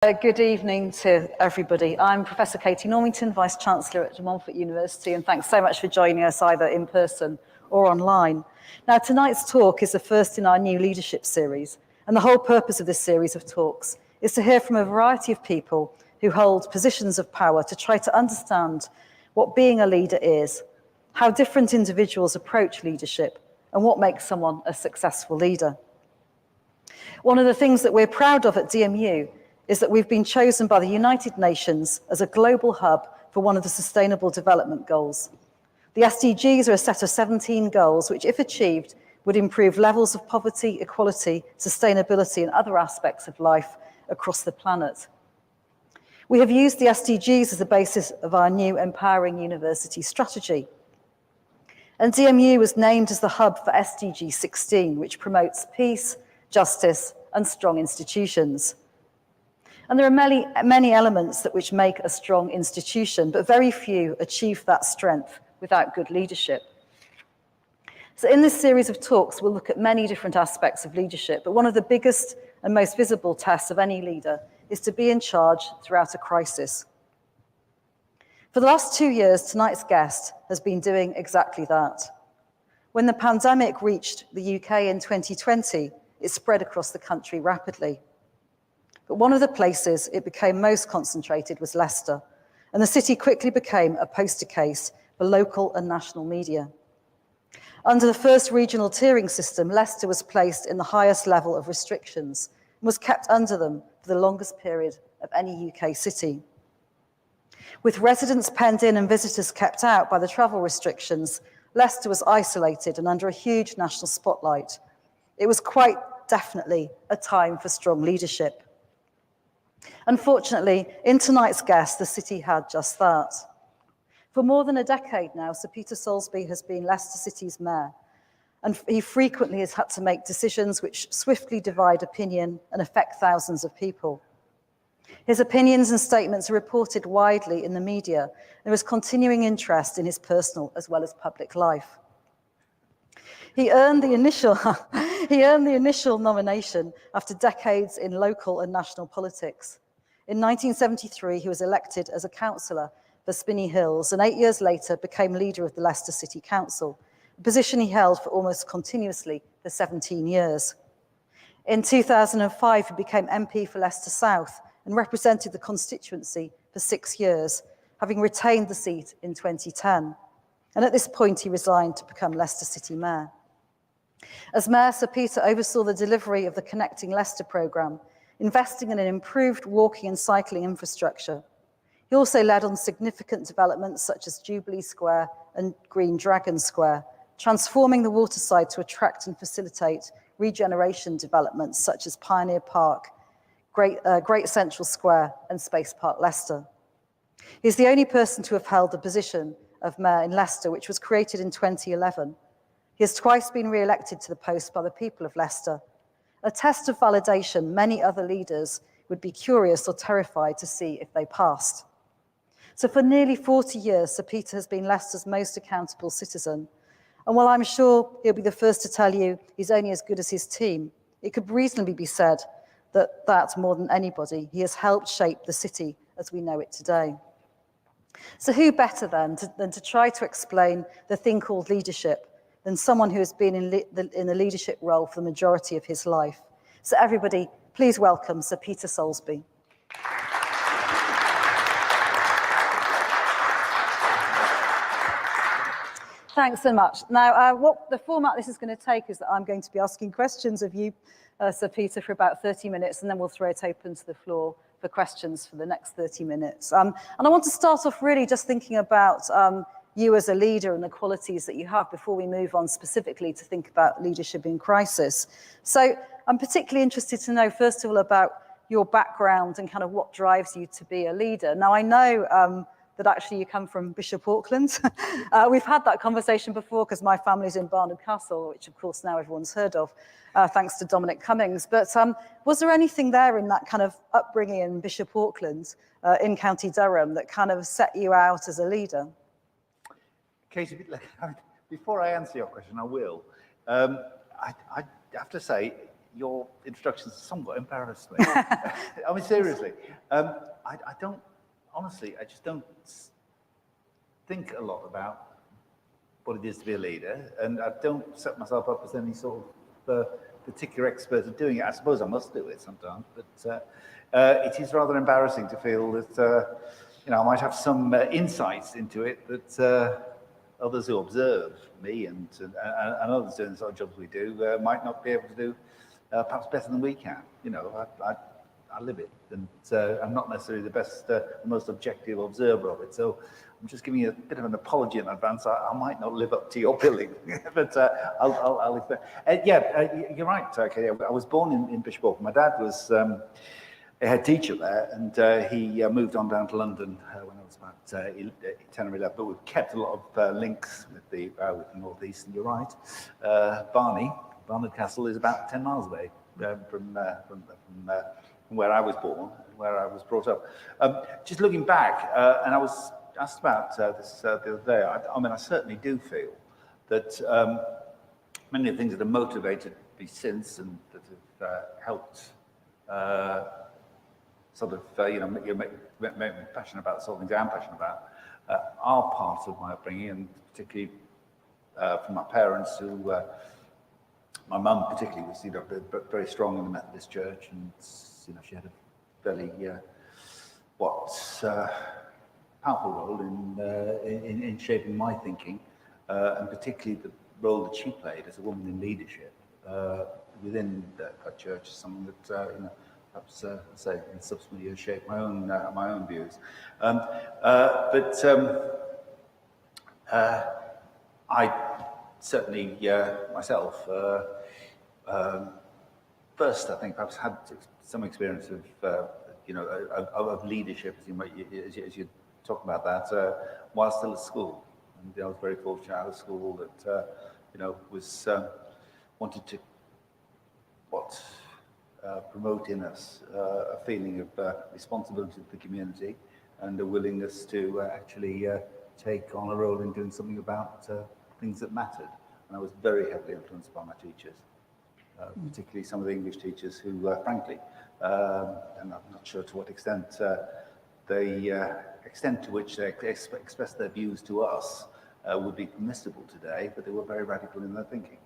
Good evening to everybody. I'm Professor Katie Normington, Vice-Chancellor at Montfort University, and thanks so much for joining us either in person or online. Now, tonight's talk is the first in our new leadership series, and the whole purpose of this series of talks is to hear from a variety of people who hold positions of power to try to understand what being a leader is, how different individuals approach leadership, and what makes someone a successful leader. One of the things that we're proud of at DMU is that we've been chosen by the United Nations as a global hub for one of the Sustainable Development Goals. The SDGs are a set of 17 goals which, if achieved, would improve levels of poverty, equality, sustainability, and other aspects of life across the planet. We have used the SDGs as the basis of our new Empowering University strategy. And DMU was named as the hub for SDG 16, which promotes peace, justice, and strong institutions. And there are many elements which make a strong institution, but very few achieve that strength without good leadership. So in this series of talks, we'll look at many different aspects of leadership, but one of the biggest and most visible tests of any leader is to be in charge throughout a crisis. For the last 2 years, tonight's guest has been doing exactly that. When the pandemic reached the UK in 2020, it spread across the country rapidly. But one of the places it became most concentrated was Leicester, and the city quickly became a poster case for local and national media. Under the first regional tiering system, Leicester was placed in the highest level of restrictions and was kept under them for the longest period of any UK city. With residents penned in and visitors kept out by the travel restrictions, Leicester was isolated and under a huge national spotlight. It was quite definitely a time for strong leadership. Unfortunately, in tonight's guest, the city had just that. For more than a decade now, Sir Peter Soulsby has been Leicester City's mayor, and he frequently has had to make decisions which swiftly divide opinion and affect thousands of people. His opinions and statements are reported widely in the media. There is continuing interest in his personal as well as public life. He earned the initial nomination after decades in local and national politics. In 1973, he was elected as a councillor for Spinney Hills, and 8 years later became leader of the Leicester City Council, a position he held for almost continuously for 17 years. In 2005, he became MP for Leicester South and represented the constituency for 6 years, having retained the seat in 2010. And at this point, he resigned to become Leicester City Mayor. As Mayor, Sir Peter oversaw the delivery of the Connecting Leicester programme, investing in an improved walking and cycling infrastructure. He also led on significant developments such as Jubilee Square and Green Dragon Square, transforming the waterside to attract and facilitate regeneration developments such as Pioneer Park, Great Central Square and Space Park Leicester. He's the only person to have held the position of Mayor in Leicester, which was created in 2011. He has twice been re-elected to the post by the people of Leicester, a test of validation many other leaders would be curious or terrified to see if they passed. So for nearly 40 years, Sir Peter has been Leicester's most accountable citizen. And while I'm sure he'll be the first to tell you he's only as good as his team, it could reasonably be said that more than anybody, he has helped shape the city as we know it today. So who better then than to try to explain the thing called leadership than someone who has been in a leadership role for the majority of his life. So everybody, please welcome Sir Peter Soulsby. Thanks so much. Now, what the format this is going to take is that I'm going to be asking questions of you, Sir Peter, for about 30 minutes, and then we'll throw it open to the floor for questions for the next 30 minutes. And I want to start off really just thinking about you as a leader and the qualities that you have before we move on specifically to think about leadership in crisis. So I'm particularly interested to know, first of all, about your background and kind of what drives you to be a leader. Now, I know that actually you come from Bishop Auckland. We've had that conversation before because my family's in Barnard Castle, which of course now everyone's heard of, thanks to Dominic Cummings. But was there anything there in that kind of upbringing in Bishop Auckland in County Durham that kind of set you out as a leader? Katie, before I answer your question, I will. I have to say, your introductions somewhat embarrassed me. I mean, seriously. I don't, honestly, I just don't think a lot about what it is to be a leader, and I don't set myself up as any sort of particular expert at doing it. I suppose I must do it sometimes, but it is rather embarrassing to feel that I might have some insights into it that others who observe me and others doing the sort of jobs we do might not be able to do perhaps better than we can. I live it, and I'm not necessarily the best, the most objective observer of it. So I'm just giving you a bit of an apology in advance. I might not live up to your billing, but I'll expect. You're right, Katie. I was born in Bishop Auckland. My dad was a head teacher there, and he moved on down to London when I was about 10 or 11. But we've kept a lot of links with the North East. And you're right, Barnard Castle is about 10 miles away from where I was born, where I was brought up. Just looking back, and I was asked about this the other day. I certainly do feel that many of the things that have motivated me since and that have helped make me passionate about the sort of things I'm passionate about are part of my upbringing, and particularly from my parents, who my mum particularly was very strong in the Methodist Church, and she had a fairly powerful role in shaping my thinking, and particularly the role that she played as a woman in leadership within that church is something that perhaps say in subsequent years shaped my own views. I certainly myself first, I think, perhaps had some experience of leadership, as you talk about that, while still at school. And I was very fortunate out of school that was wanted to promote in us a feeling of responsibility to the community and a willingness to actually take on a role in doing something about things that mattered. And I was very heavily influenced by my teachers. Particularly some of the English teachers who, frankly, and I'm not sure to what extent, the extent to which they expressed their views to us would be permissible today, but they were very radical in their thinking,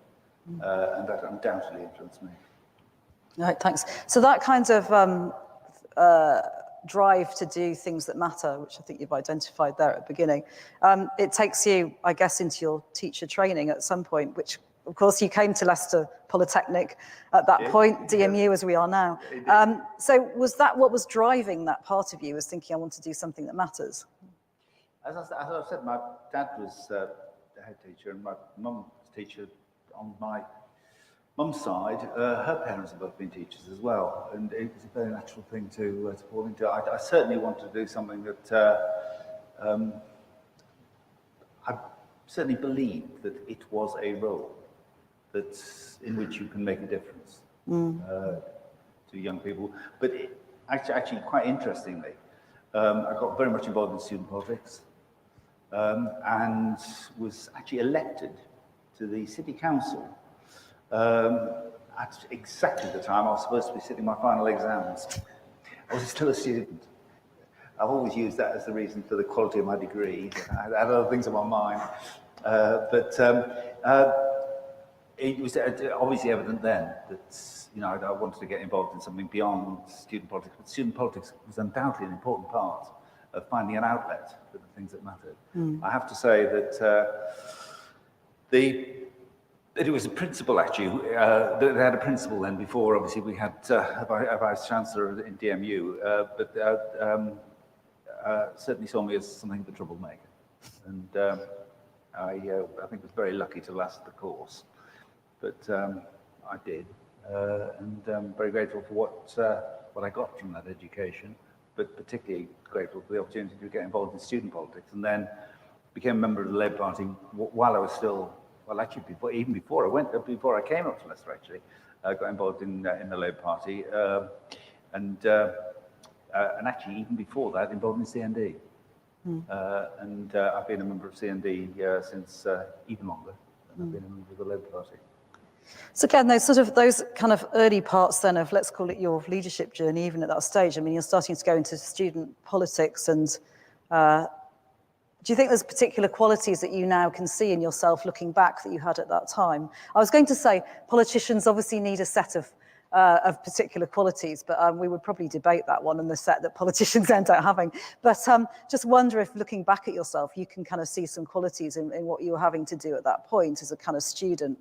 and that undoubtedly influenced me. Right, thanks. So that kind of drive to do things that matter, which I think you've identified there at the beginning, it takes you, I guess, into your teacher training at some point, which of course, you came to Leicester Polytechnic at that point, DMU as we are now. So was that what was driving that part of you, was thinking, I want to do something that matters? As I said, my dad was the head teacher, and my mum was teacher on my mum's side. Her parents have both been teachers as well, and it was a very natural thing to fall into. I certainly wanted to do something that I certainly believed that it was a role that's in which you can make a difference to young people. But actually, quite interestingly, I got very much involved in student politics and was actually elected to the city council at exactly the time I was supposed to be sitting my final exams. I was still a student. I've always used that as the reason for the quality of my degree. I had other things on my mind. It was obviously evident then that I wanted to get involved in something beyond student politics. But student politics was undoubtedly an important part of finding an outlet for the things that mattered. I have to say that it was a principle actually. They had a principle then before. Obviously, we had a Vice-Chancellor in DMU, but certainly saw me as something of a troublemaker, and I think was very lucky to last the course. But I did, and I'm very grateful for what I got from that education, but particularly grateful for the opportunity to get involved in student politics, and then became a member of the Labour Party while I was still, well, actually before I came up to Leicester, actually, I got involved in the Labour Party, and actually even before that, involved in CND. And I've been a member of CND since even longer than I've been a member of the Labour Party. So again, those kind of early parts then of, let's call it your leadership journey, even at that stage, I mean, you're starting to go into student politics, and do you think there's particular qualities that you now can see in yourself looking back that you had at that time? I was going to say politicians obviously need a set of particular qualities, but we would probably debate that one and the set that politicians end up having. But just wonder if looking back at yourself, you can kind of see some qualities in what you were having to do at that point as a kind of student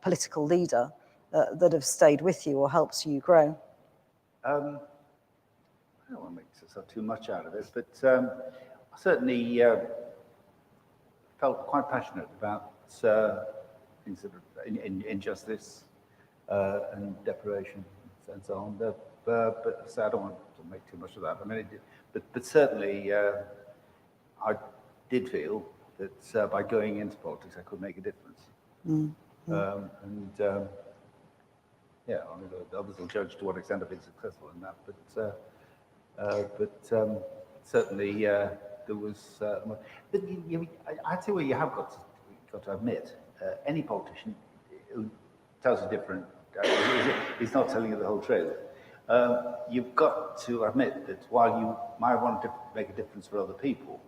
political leader that have stayed with you or helped you grow. I don't want to make too much out of it, but I certainly felt quite passionate about things that are injustice and deprivation and so on. But so I don't want to make too much of that. I mean, but certainly I did feel that by going into politics, I could make a difference. Mm-hmm. Yeah, I mean, others will judge to what extent I've been successful in that, but certainly there was. But I'd say what you have got to admit, any politician who tells you different is not telling you the whole truth. You've got to admit that while you might want to make a difference for other people,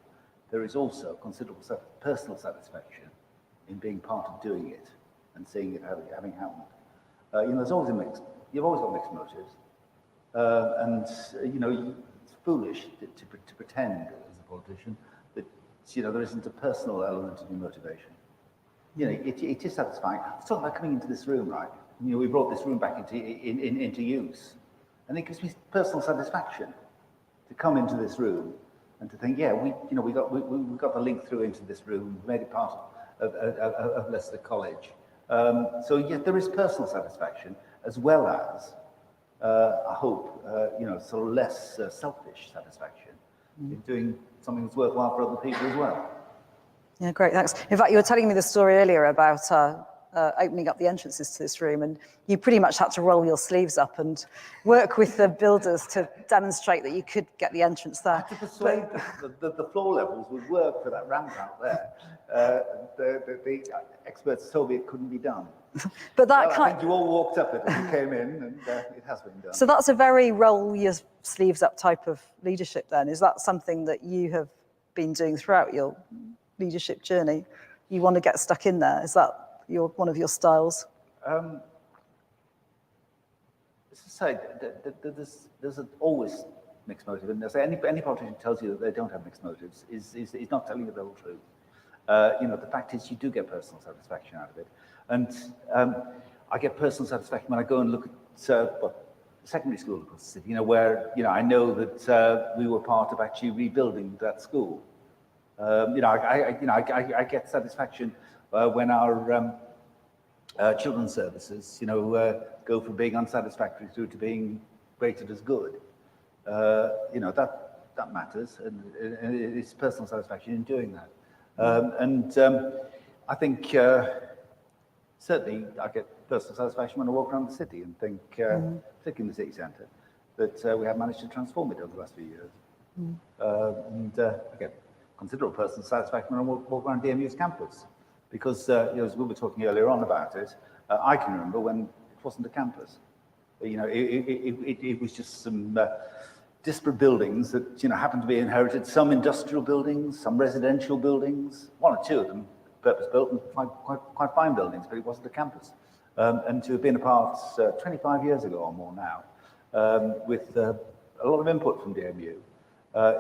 there is also considerable personal satisfaction in being part of doing it and seeing it having happened. There's always you've always got mixed motives, and it's foolish to pretend as a politician that there isn't a personal element to your motivation. It is satisfying. I was talking about coming into this room, right? We brought this room back into use, and it gives me personal satisfaction to come into this room and to think, yeah, we got the link through into this room, made it part of Leicester College. So yeah, there is personal satisfaction as well as I hope sort of less selfish satisfaction in doing something that's worthwhile for other people as well. Yeah, great, thanks. In fact, you were telling me the story earlier about opening up the entrances to this room, and you pretty much had to roll your sleeves up and work with the builders to demonstrate that you could get the entrance there. I had to persuade them that the floor levels would work for that ramp out there. The experts told me it couldn't be done. But that I think you all walked up it as you came in, and it has been done. So that's a very roll your sleeves up type of leadership then. Is that something that you have been doing throughout your leadership journey? You want to get stuck in there? Is that one of your styles? As I say, there's always mixed motive, and any politician tells you that they don't have mixed motives is not telling you the whole truth. The fact is, you do get personal satisfaction out of it, and I get personal satisfaction when I go and look at secondary school across the city. Where I know that we were part of actually rebuilding that school. I get satisfaction when our children's services, go from being unsatisfactory through to being rated as good. That matters, and it's personal satisfaction in doing that. I think certainly I get personal satisfaction when I walk around the city and think, particularly in the city centre, that we have managed to transform it over the last few years. I get considerable personal satisfaction when I walk around DMU's campus, because as we were talking earlier on about it, I can remember when it wasn't a campus. It was just some disparate buildings that happened to be inherited. Some industrial buildings, some residential buildings, one or two of them purpose-built and quite fine buildings, but it wasn't a campus. And to have been a part 25 years ago or more now, with a lot of input from DMU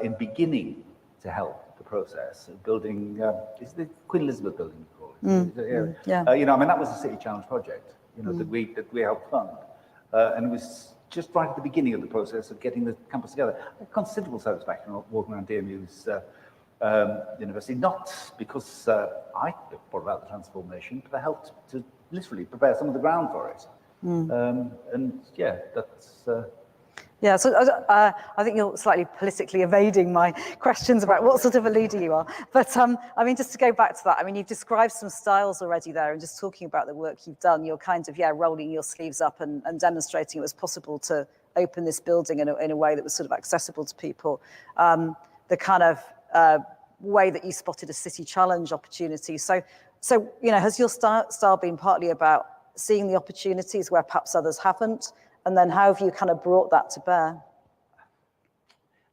in beginning to help the process of building, is the Queen Elizabeth building, you call it? Yeah. That was a City Challenge project, that we helped fund. And it was just right at the beginning of the process of getting the campus together. I had considerable satisfaction walking around DMU's university, not because I brought about the transformation, but I helped to literally prepare some of the ground for it. And yeah, that's... Yeah, so I think you're slightly politically evading my questions about what sort of a leader you are. But just to go back to that, you've described some styles already there, and just talking about the work you've done, you're kind of, rolling your sleeves up and demonstrating it was possible to open this building in a way that was sort of accessible to people. The kind of way that you spotted a City Challenge opportunity. So So, has your style been partly about seeing the opportunities where perhaps others haven't? And then how have you kind of brought that to bear?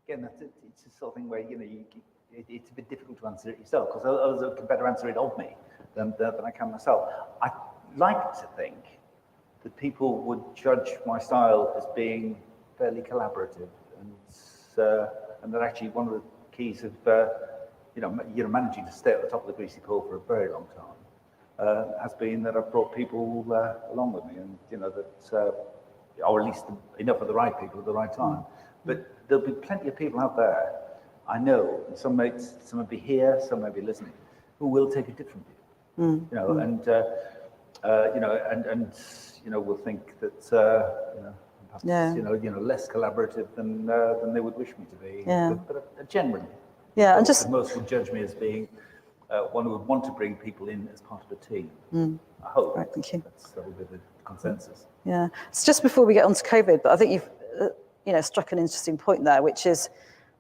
Again, it's a sort of thing where, it's a bit difficult to answer it yourself, because others can better answer it of me than I can myself. I like to think that people would judge my style as being fairly collaborative, and that actually one of the keys of managing to stay at the top of the greasy pole for a very long time has been that I've brought people along with me, and or at least enough of the right people at the right time. But there'll be plenty of people out there, I know, and some may be here, some may be listening, who will take a different view. And will think that perhaps less collaborative than they would wish me to be. But generally, and just most would judge me as being one who would want to bring people in as part of a team. I hope. Right, thank you. That will be the consensus. Yeah, it's just before we get on to COVID, but I think you've struck an interesting point there, which is,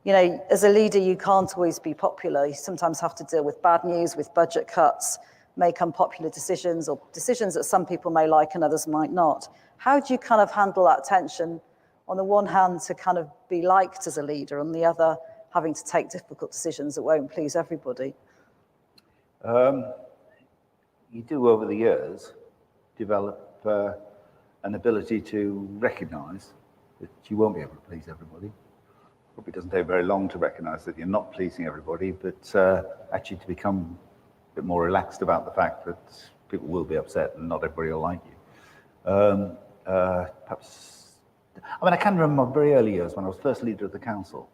as a leader, you can't always be popular. You sometimes have to deal with bad news, with budget cuts, make unpopular decisions, or decisions that some people may like and others might not. How do you kind of handle that tension, on the one hand, to kind of be liked as a leader, on the other, having to take difficult decisions that won't please everybody? You do, over the years, develop an ability to recognise that you won't be able to please everybody. Probably doesn't take very long to recognise that you're not pleasing everybody, but actually to become a bit more relaxed about the fact that people will be upset and not everybody will like you. Perhaps, I can remember my very early years when I was first leader of the council,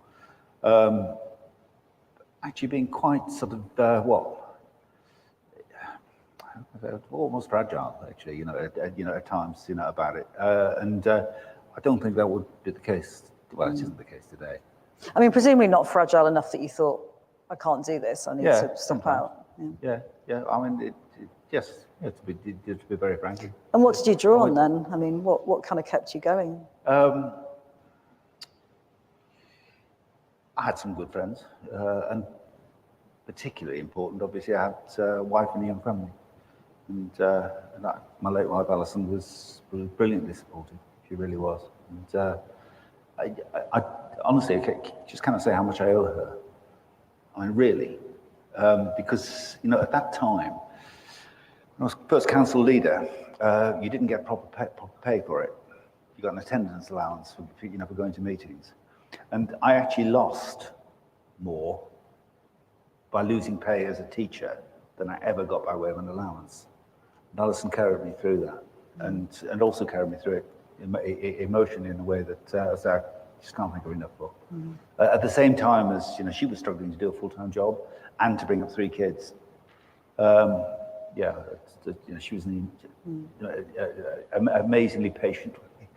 actually being quite sort of, almost fragile, actually, at times, about it. And I don't think that would be the case. Well, it isn't the case today. I mean, presumably not fragile enough that you thought, I can't do this, I need to step out. Yeah. I mean, yes, to be very frank. And what did you draw on then? I mean, what kind of kept you going? I had some good friends, and particularly important, obviously, I had a wife and a young family. And my late wife, Alison, was brilliantly supportive. She really was. And I honestly just cannot say how much I owe her. I mean, really. Because, at that time, when I was first council leader, you didn't get proper pay for it. You got an attendance allowance for going to meetings. And I actually lost more by losing pay as a teacher than I ever got by way of an allowance. And Alison carried me through that, and also carried me through it emotionally in a way that I just can't think of enough for. At the same time as she was struggling to do a full-time job and to bring up 3 kids. She was amazingly patient with me,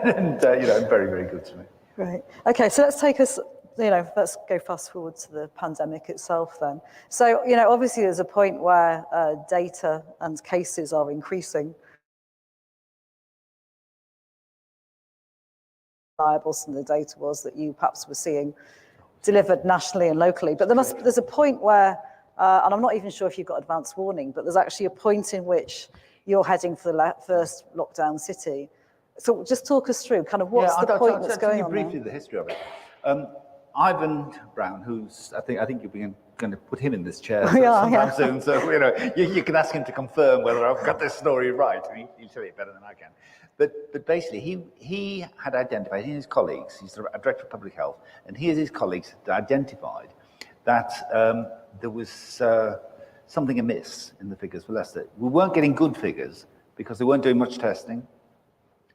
and very, very good to me. Right. Okay, so let's take us. Let's go fast forward to the pandemic itself then. So, obviously there's a point where data and cases are increasing. Some of the data was that you perhaps were seeing delivered nationally and locally. But there's a point where, and I'm not even sure if you've got advance warning, but there's actually a point in which you're heading for the first lockdown city. So just talk us through kind of what's the point that's going on briefly the history of it. Ivan Brown, who's I think you're going to put him in this chair sometime soon. So you can ask him to confirm whether I've got this story right. He'll tell you better than I can. But basically, he had identified, he and his colleagues, he's the director of public health, and he and his colleagues had identified that there was something amiss in the figures for Leicester. We weren't getting good figures because they weren't doing much testing.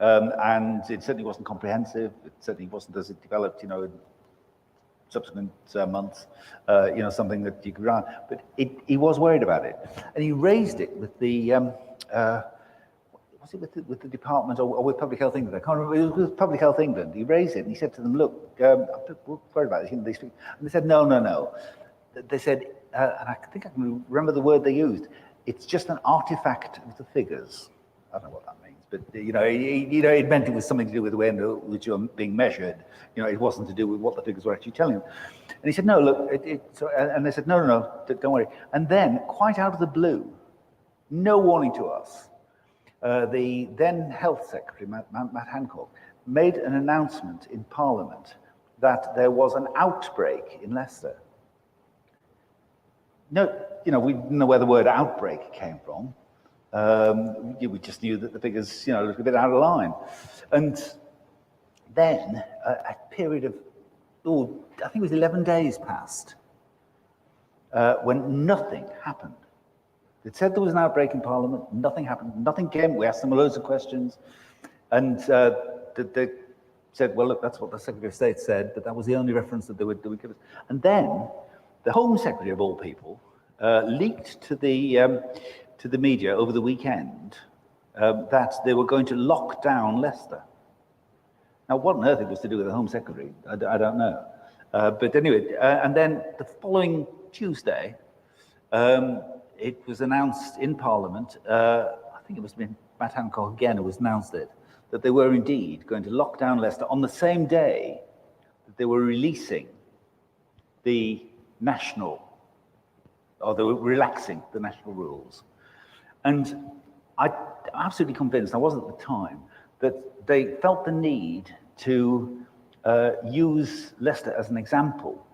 And it certainly wasn't comprehensive. It certainly wasn't as it developed, in subsequent months, something that you could run. But he was worried about it, and he raised it with the was it with the department or with Public Health England? I can't remember. It was with Public Health England. He raised it, and he said to them, "Look, I'm worried about this." And they said, "No." They said, and I think I can remember the word they used. It's just an artifact of the figures. I don't know what that means. But it meant it was something to do with the way in which you're being measured. It wasn't to do with what the figures were actually telling him. And he said, no, look, and they said, no, don't worry. And then, quite out of the blue, no warning to us, the then Health Secretary, Matt Hancock, made an announcement in Parliament that there was an outbreak in Leicester. No, we didn't know where the word outbreak came from. We just knew that the figures, looked a bit out of line. And then a period of, I think it was 11 days passed, when nothing happened. It said there was an outbreak in Parliament, nothing happened, nothing came. We asked them loads of questions, and they said, well, look, that's what the Secretary of State said, but that was the only reference that they would give us. And then the Home Secretary, of all people, leaked to the media over the weekend that they were going to lock down Leicester. Now, what on earth it was to do with the Home Secretary, I don't know. But anyway, and then the following Tuesday, it was announced in Parliament, I think it must have been Matt Hancock again who announced it, that they were indeed going to lock down Leicester on the same day that they were releasing the national, or they were relaxing the national rules. And I'm absolutely convinced, I wasn't at the time, that they felt the need to use Leicester as an example.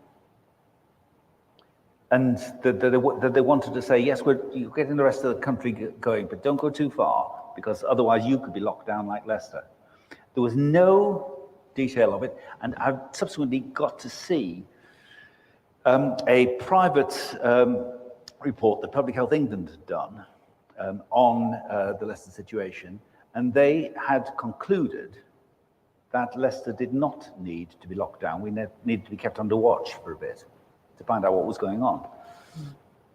And that they wanted to say, yes, you're getting the rest of the country going, but don't go too far, because otherwise you could be locked down like Leicester. There was no detail of it, and I subsequently got to see a private report that Public Health England had done on the Leicester situation, and they had concluded that Leicester did not need to be locked down. We needed to be kept under watch for a bit to find out what was going on.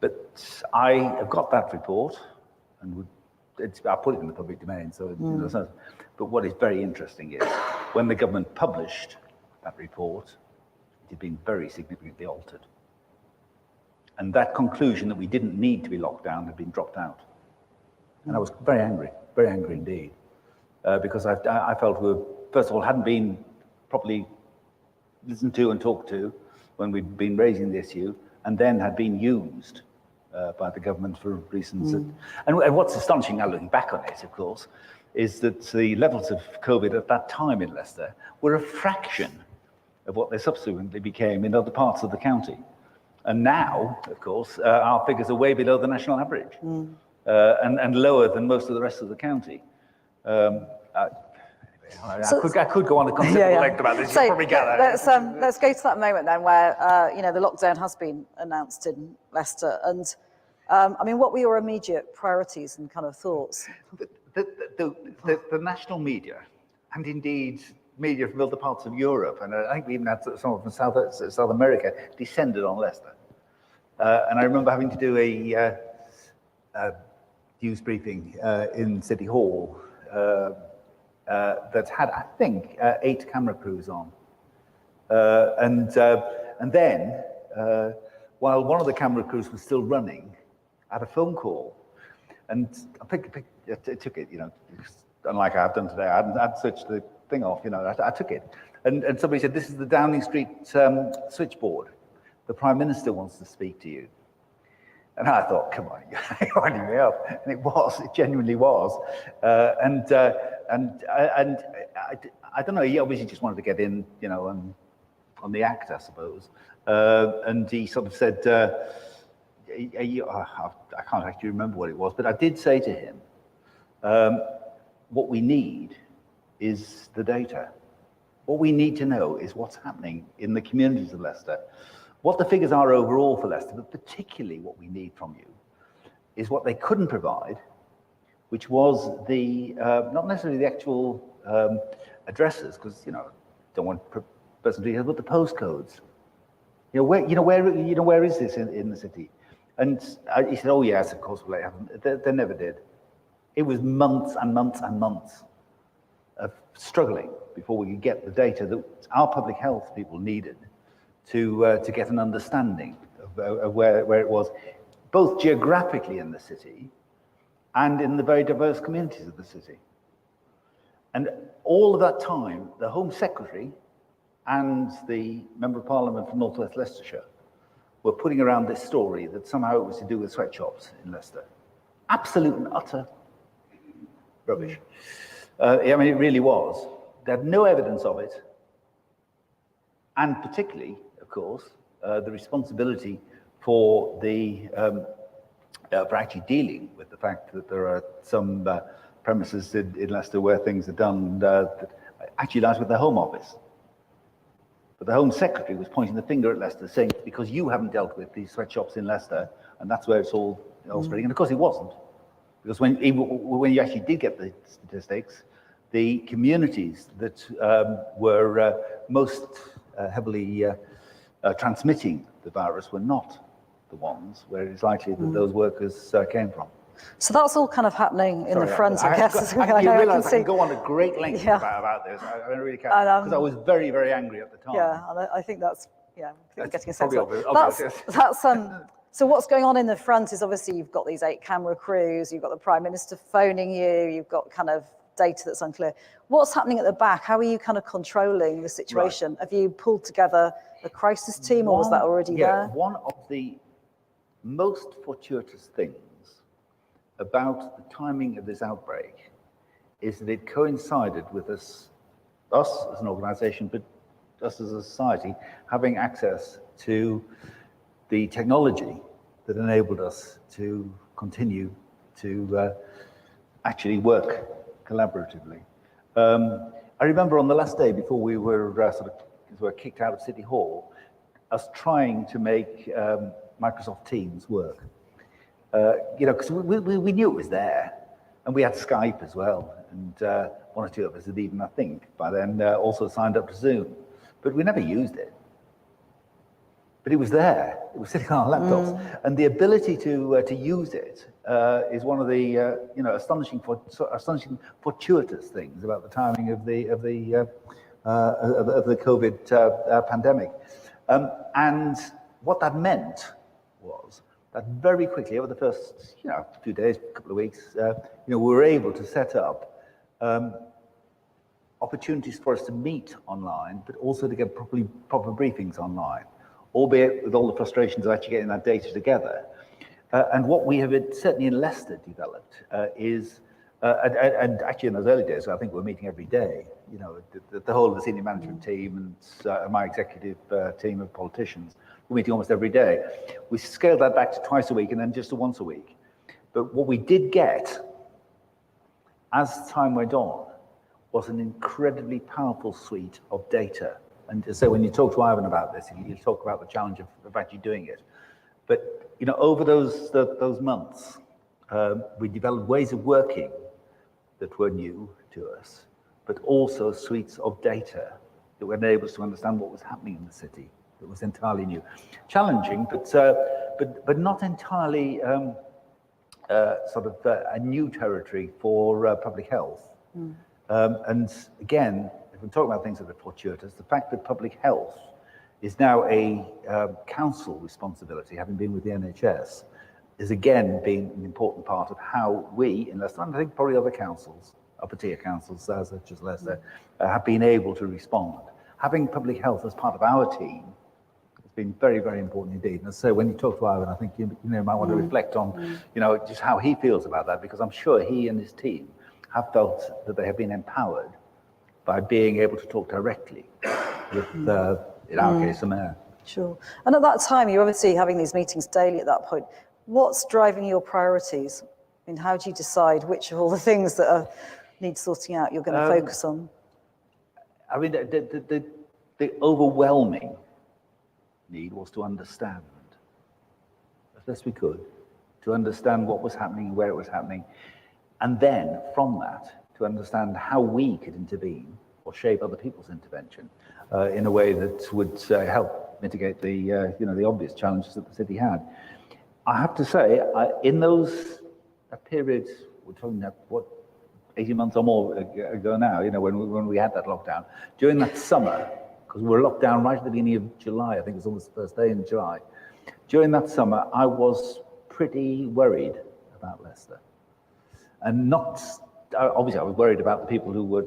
But I have got that report, and I'll put it in the public domain. But what is very interesting is when the government published that report, it had been very significantly altered. And that conclusion that we didn't need to be locked down had been dropped out. And I was very angry indeed, because I felt we, first of all, hadn't been properly listened to and talked to when we'd been raising the issue, and then had been used by the government for reasons. And what's astonishing now, looking back on it, of course, is that the levels of COVID at that time in Leicester were a fraction of what they subsequently became in other parts of the county. And now, of course, our figures are way below the national average, and lower than most of the rest of the county. I could go on a considerable length about this. You probably get that. Let's go to that moment then, where the lockdown has been announced in Leicester, and what were your immediate priorities and kind of thoughts? The national media, and indeed media from other parts of Europe, and I think we even had some from South America, descended on Leicester. And I remember having to do a news briefing in City Hall that had, I think, 8 camera crews on. And then, while one of the camera crews was still running, I had a phone call, and I took it, unlike I've done today. I hadn't switched the thing off, I took it. And somebody said, this is the Downing Street switchboard. The Prime Minister wants to speak to you. And I thought, come on, you're winding me up. And it genuinely was. And I don't know, he obviously just wanted to get in, on the act, I suppose. And he sort of said, I can't actually remember what it was, but I did say to him, what we need is the data. What we need to know is what's happening in the communities of Leicester. What the figures are overall for Leicester, but particularly what we need from you is what they couldn't provide, which was the, not necessarily the actual addresses, because, don't want personal details, but the postcodes. Where is this in the city? And he said, oh yes, of course, they never did. It was months and months and months of struggling before we could get the data that our public health people needed to get an understanding of where it was, both geographically in the city and in the very diverse communities of the city. And all of that time, the Home Secretary and the Member of Parliament from North West Leicestershire were putting around this story that somehow it was to do with sweatshops in Leicester. Absolute and utter rubbish. I mean, it really was. They had no evidence of it. And particularly, of course, the responsibility for for actually dealing with the fact that there are some premises in Leicester where things are done that actually lies with the Home Office. But the Home Secretary was pointing the finger at Leicester, saying, because you haven't dealt with these sweatshops in Leicester, and that's where it's all spreading. And of course it wasn't. Because when you actually did get the statistics, the communities that were most heavily transmitting the virus were not the ones where it's likely that those workers came from. So that's all kind of happening in the front, I guess. You realise I can go on a great length about this. I really can, because I was very, very angry at the time. Yeah, and I think that's, we're getting a sense of it. So what's going on in the front is obviously you've got these 8 camera crews, you've got the Prime Minister phoning you, you've got kind of data that's unclear. What's happening at the back? How are you kind of controlling the situation? Right. Have you pulled together a crisis team, or was that already there? One of the most fortuitous things about the timing of this outbreak is that it coincided with us as an organisation, but us as a society, having access to the technology that enabled us to continue to actually work collaboratively. I remember on the last day before we were were kicked out of City Hall, us trying to make Microsoft Teams work. Because we knew it was there, and we had Skype as well, and one or two of us had even, I think, by then also signed up to Zoom, but we never used it. But it was there. It was sitting on our laptops, and the ability to use it is one of the astonishing fortuitous things about the timing of the COVID pandemic. And what that meant was that very quickly, over the first few days, couple of weeks, we were able to set up opportunities for us to meet online, but also to get proper briefings online, albeit with all the frustrations of actually getting that data together. And what we have certainly in Leicester developed is, and actually in those early days, I think we're meeting every day, the whole of the senior management team and my executive team of politicians, we're meeting almost every day. We scaled that back to twice a week and then just to once a week. But what we did get, as time went on, was an incredibly powerful suite of data. And so when you talk to Ivan about this, you talk about the challenge of actually doing it. But over those months, we developed ways of working that were new to us, but also suites of data that would enable us to understand what was happening in the city. That was entirely new, challenging, but not entirely a new territory for public health. And again, if we talk about things that are fortuitous, the fact that public health is now a council responsibility, having been with the NHS, is again being an important part of how we in Leicester, and I think probably other councils, upper tier councils such as Leicester, have been able to respond. Having public health as part of our team has been very, very important indeed. And so when you talk to Ivan, I think you might want to reflect on just how he feels about that, because I'm sure he and his team have felt that they have been empowered by being able to talk directly with, in our case, the mayor. Sure. And at that time, you're obviously having these meetings daily at that point. What's driving your priorities? I mean, how do you decide which of all the things that need sorting out you're going to focus on? I mean, the overwhelming need was to understand, as best we could, to understand what was happening, where it was happening, and then from that, to understand how we could intervene or shape other people's intervention in a way that would help mitigate the obvious challenges that the city had. I have to say, in those periods, we're talking about 18 months or more ago now, when we had that lockdown, during that summer, because we were locked down right at the beginning of July, I think it was almost the first day in July. During that summer, I was pretty worried about Leicester. And not, obviously I was worried about the people who were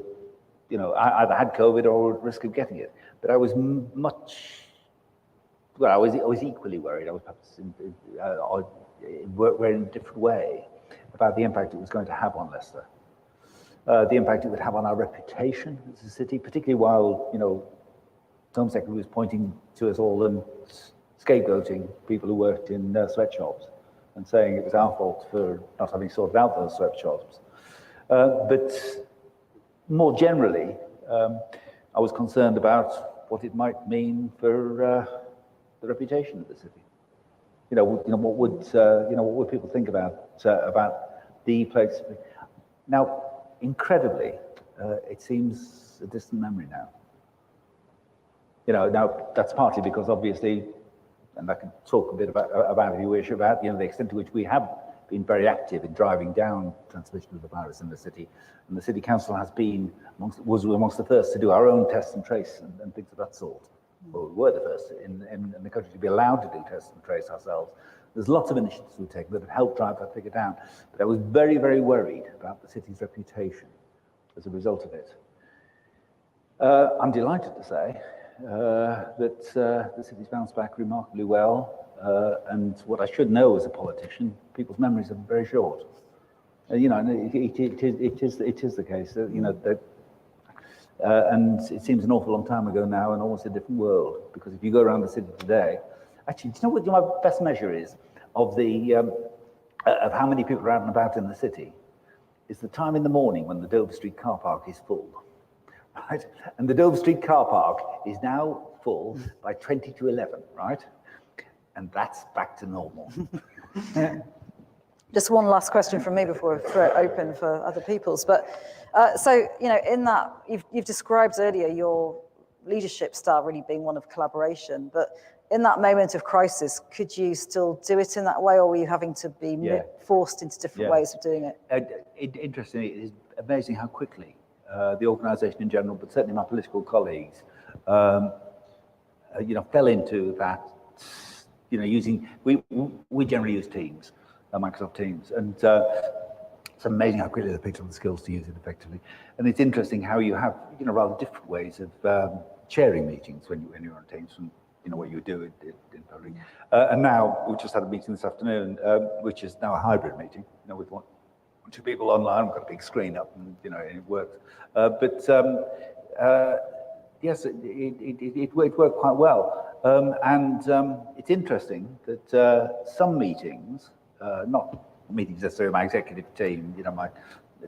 either had COVID or at risk of getting it. But I was I was equally worried. I was perhaps in a different way about the impact it was going to have on Leicester, the impact it would have on our reputation as a city, particularly while, the Home Secretary was pointing to us all and scapegoating people who worked in sweatshops and saying it was our fault for not having sorted out those sweatshops. But more generally, I was concerned about what it might mean for the reputation of the city. What would people think about the place? Now, incredibly, it seems a distant memory now. Now that's partly because obviously, and I can talk a bit about if you wish, about the extent to which we have been very active in driving down transmission of the virus in the city, and the city council has been was amongst the first to do our own test and trace and things of that sort. Well, we were the first in the country to be allowed to do test and trace ourselves. There's lots of initiatives we've taken that have helped drive that figure down, but I was very, very worried about the city's reputation as a result of it. I'm delighted to say that the city's bounced back remarkably well, and what I should know as a politician, people's memories are very short. And it is the case that and it seems an awful long time ago now, and almost a different world. Because if you go around the city today, actually, do you know what my best measure is of the of how many people are out and about in the city? Is the time in the morning when the Dover Street car park is full. Right? And the Dover Street car park is now full by 20 to 11, right? And that's back to normal. Just one last question from me before I throw it open for other people's. But so, in that, you've described earlier your leadership style really being one of collaboration. But in that moment of crisis, could you still do it in that way, or were you having to be forced into different ways of doing it? Interestingly, it is amazing how quickly the organisation in general, but certainly my political colleagues, fell into that. We generally use Teams, Microsoft Teams, and it's amazing how quickly they picked up the skills to use it effectively. And it's interesting how you have rather different ways of chairing meetings when you're on Teams from what you do in public. And now we just had a meeting this afternoon, which is now a hybrid meeting. With one or two people online. We've got a big screen up, and it works. Yes, it worked quite well. And it's interesting that some meetings, not meetings necessarily my executive team, my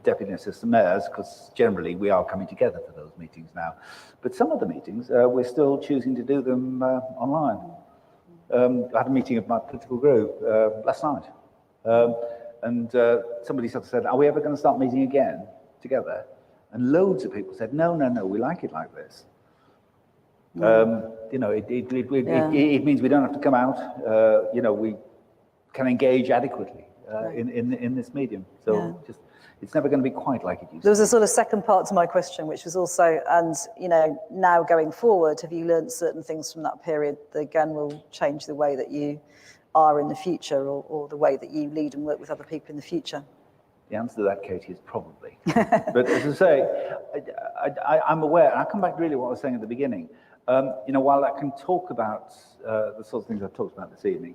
deputy assistant mayors, because generally we are coming together for those meetings now. But some of the meetings, we're still choosing to do them online. I had a meeting of my political group last night. And somebody sort of said, are we ever going to start meeting again together? And loads of people said, no, we like it like this. It means we don't have to come out. We can engage adequately in this medium. So it's never going to be quite like it used to be. There was a sort of second part to my question, which was also, and now going forward, have you learned certain things from that period that again will change the way that you are in the future, or the way that you lead and work with other people in the future? The answer to that, Katie, is probably. But as I say, I'm aware, and I come back to really what I was saying at the beginning. While I can talk about the sort of things I've talked about this evening,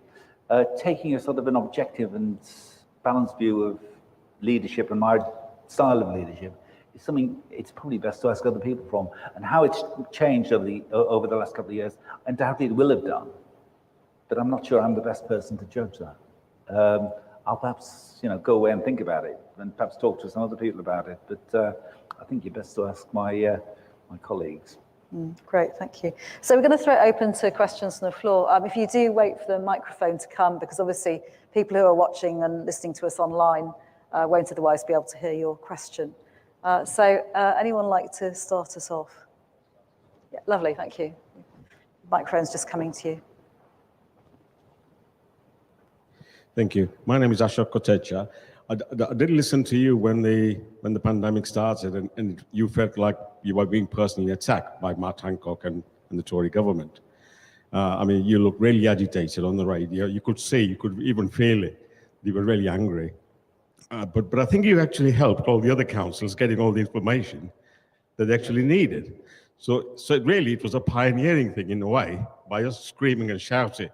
taking a sort of an objective and balanced view of leadership and my style of leadership is something it's probably best to ask other people from, and how it's changed over the last couple of years. Undoubtedly, it will have done, but I'm not sure I'm the best person to judge that. I'll perhaps go away and think about it, and perhaps talk to some other people about it. But I think you're best to ask my colleagues. Great, thank you. So we're going to throw it open to questions from the floor. If you do wait for the microphone to come, because obviously people who are watching and listening to us online won't otherwise be able to hear your question. Anyone like to start us off? Yeah, lovely, thank you. Microphone's just coming to you. Thank you. My name is Ashok Kotecha. I did listen to you when the pandemic started, and you felt like you were being personally attacked by Matt Hancock and the Tory government. You looked really agitated on the radio. You could even feel it. You were really angry. But I think you actually helped all the other councils getting all the information. that they actually needed. So really, it was a pioneering thing in a way. By just screaming and shouting,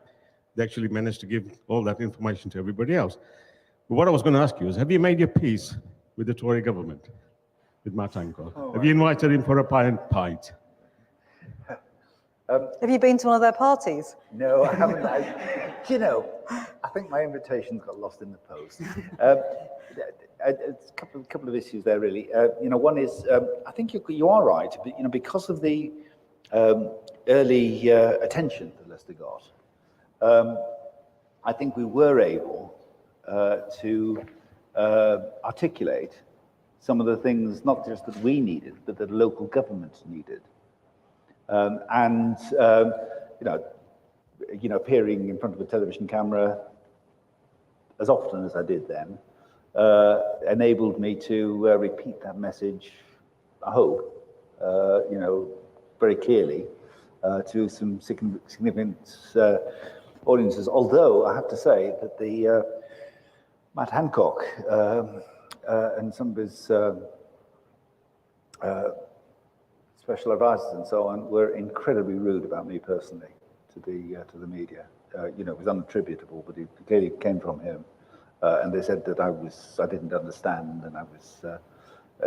they actually managed to give all that information to everybody else. But what I was going to ask you is, have you made your peace with the Tory government, with Matt Hancock? Have you invited him for a pint? Have you been to one of their parties? No, I haven't. Do you know, I think my invitations got lost in the post. A couple of issues there, really. One is, I think you are right, but, because of the early attention that Leicester got, I think we were able to articulate some of the things, not just that we needed, but that local government needed. Appearing in front of a television camera as often as I did then, enabled me to repeat that message, I hope, very clearly to some significant audiences. Although I have to say that the Matt Hancock and some of his special advisors and so on were incredibly rude about me personally to the media. It was unattributable, but it clearly came from him. And they said that I didn't understand, and I was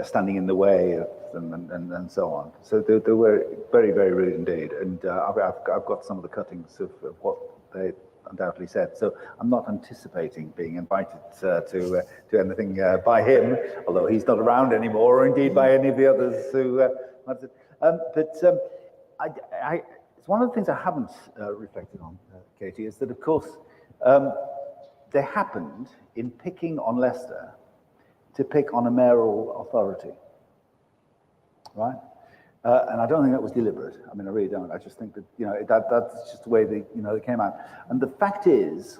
standing in the way of them, and so on. So they were very, very rude indeed. And I've got some of the cuttings of what they undoubtedly said. So I'm not anticipating being invited to anything by him, although he's not around anymore, or indeed by any of the others who. It's one of the things I haven't reflected on, Katie, is that of course they happened in picking on Leicester to pick on a mayoral authority, right? And I don't think that was deliberate. I mean, I really don't. I just think that that's just the way they came out. And the fact is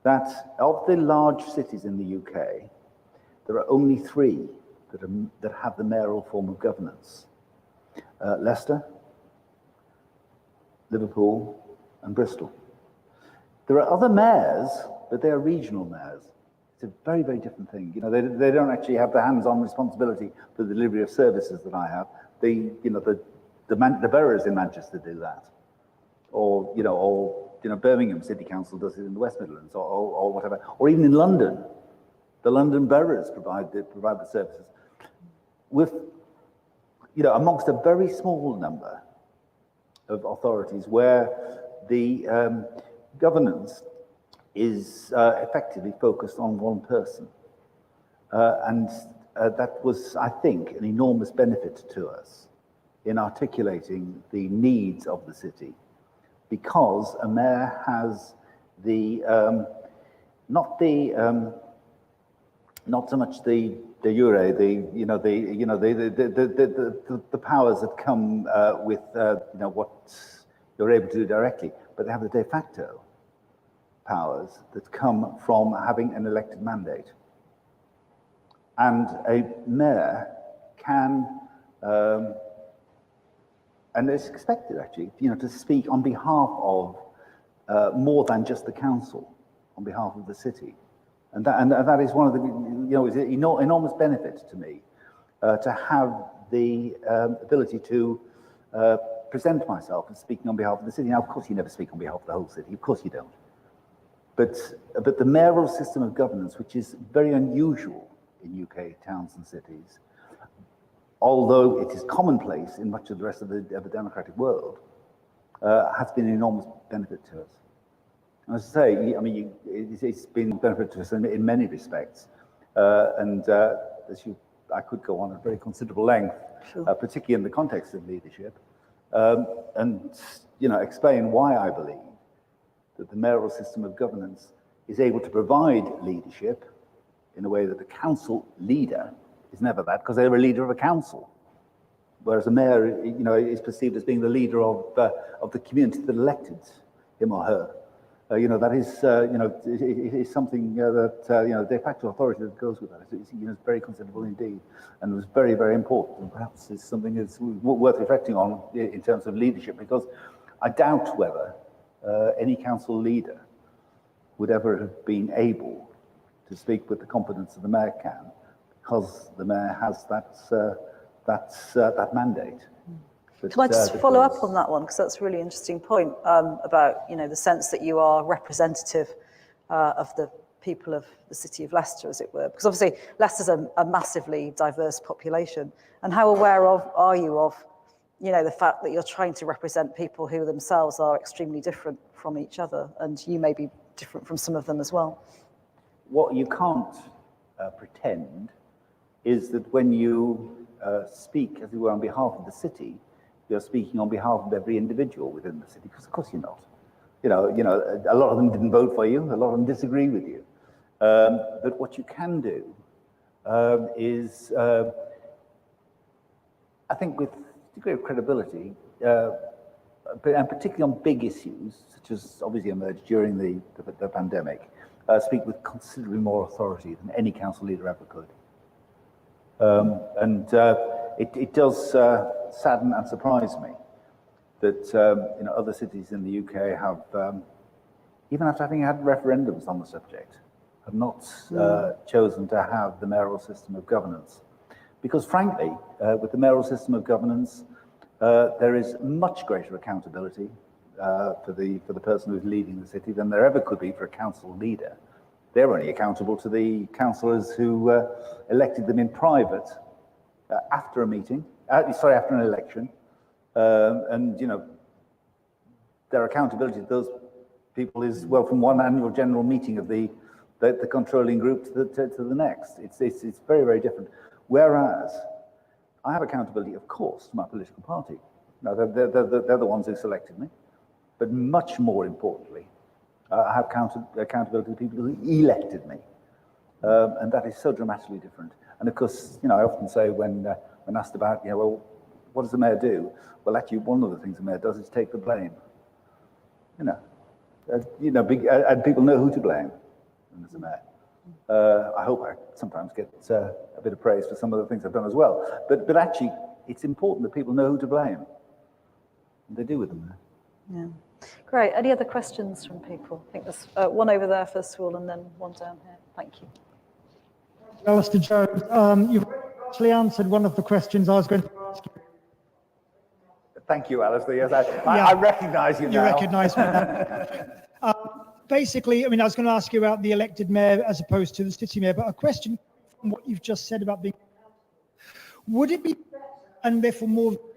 that of the large cities in the UK, there are only 3 that have the mayoral form of governance: Leicester, Liverpool, and Bristol. There are other mayors, but they are regional mayors. It's a very, very different thing. They don't actually have the hands-on responsibility for the delivery of services that I have. The boroughs in Manchester do that, or Birmingham City Council does it in the West Midlands, or whatever, or even in London, the London boroughs provide the services. With amongst a very small number of authorities where the governance is effectively focused on one person. And that was, I think, an enormous benefit to us in articulating the needs of the city, because a mayor has not so much the de jure, the powers that come with what you're able to do directly, but they have the de facto powers that come from having an elected mandate. And a mayor can, and it's expected actually, to speak on behalf of more than just the council, on behalf of the city. And that is one of the, is an enormous benefit to me, to have the ability to present myself as speaking on behalf of the city. Now, of course, you never speak on behalf of the whole city. Of course you don't. But the mayoral system of governance, which is very unusual in UK towns and cities, although it is commonplace in much of the rest of the democratic world, has been an enormous benefit to us. And as I say, I mean, it's been a benefit to us in many respects. I could go on at very considerable length, sure. Particularly in the context of leadership, and explain why I believe that the mayoral system of governance is able to provide leadership in a way that the council leader is never that, because they're a leader of a council, whereas a mayor, is perceived as being the leader of the community that elected him or her. That is, it is something that de facto authority that goes with that. It's very considerable indeed, and it was very, very important. And perhaps it's something that's worth reflecting on in terms of leadership, because I doubt whether any council leader would ever have been able to speak with the confidence that the mayor can, because the mayor has that that mandate. Can I just follow up on that one, because that's a really interesting point about the sense that you are representative of the people of the city of Leicester, as it were, because obviously Leicester's a massively diverse population. And how aware are you of the fact that you're trying to represent people who themselves are extremely different from each other, and you may be different from some of them as well? What you can't pretend is that when you speak, as it were, on behalf of the city, you're speaking on behalf of every individual within the city, because of course you're not. A lot of them didn't vote for you, a lot of them disagree with you. But what you can do is, I think with a degree of credibility, and particularly on big issues, such as obviously emerged during the pandemic, speak with considerably more authority than any council leader ever could. It does sadden and surprise me that other cities in the UK have, even after having had referendums on the subject, have not chosen to have the mayoral system of governance. Because frankly, with the mayoral system of governance, there is much greater accountability for the person who's leading the city than there ever could be for a council leader. They're only accountable to the councillors who elected them in private after a meeting, after an election, and their accountability to those people is, well, from one annual general meeting of the controlling group to the next. It's very, very different. Whereas I have accountability, of course, to my political party. Now, they're the ones who selected me, but much more importantly, I have accountability to the people who elected me, and that is so dramatically different. And of course, I often say when asked about, well, what does the mayor do? Well, actually, one of the things the mayor does is take the blame. And people know who to blame as the mayor. I hope I sometimes get a bit of praise for some of the things I've done as well. But actually, it's important that people know who to blame. And they do with them. Yeah. Great. Any other questions from people? I think there's one over there first of all, and then one down here. Thank you. Alistair Jones, you've actually answered one of the questions I was going to ask you. Thank you, Alistair. Yes, I recognise you now. You recognise me. Basically, I was going to ask you about the elected mayor as opposed to the city mayor, but a question from what you've just said about being accountable. Would it be better, and therefore more visible,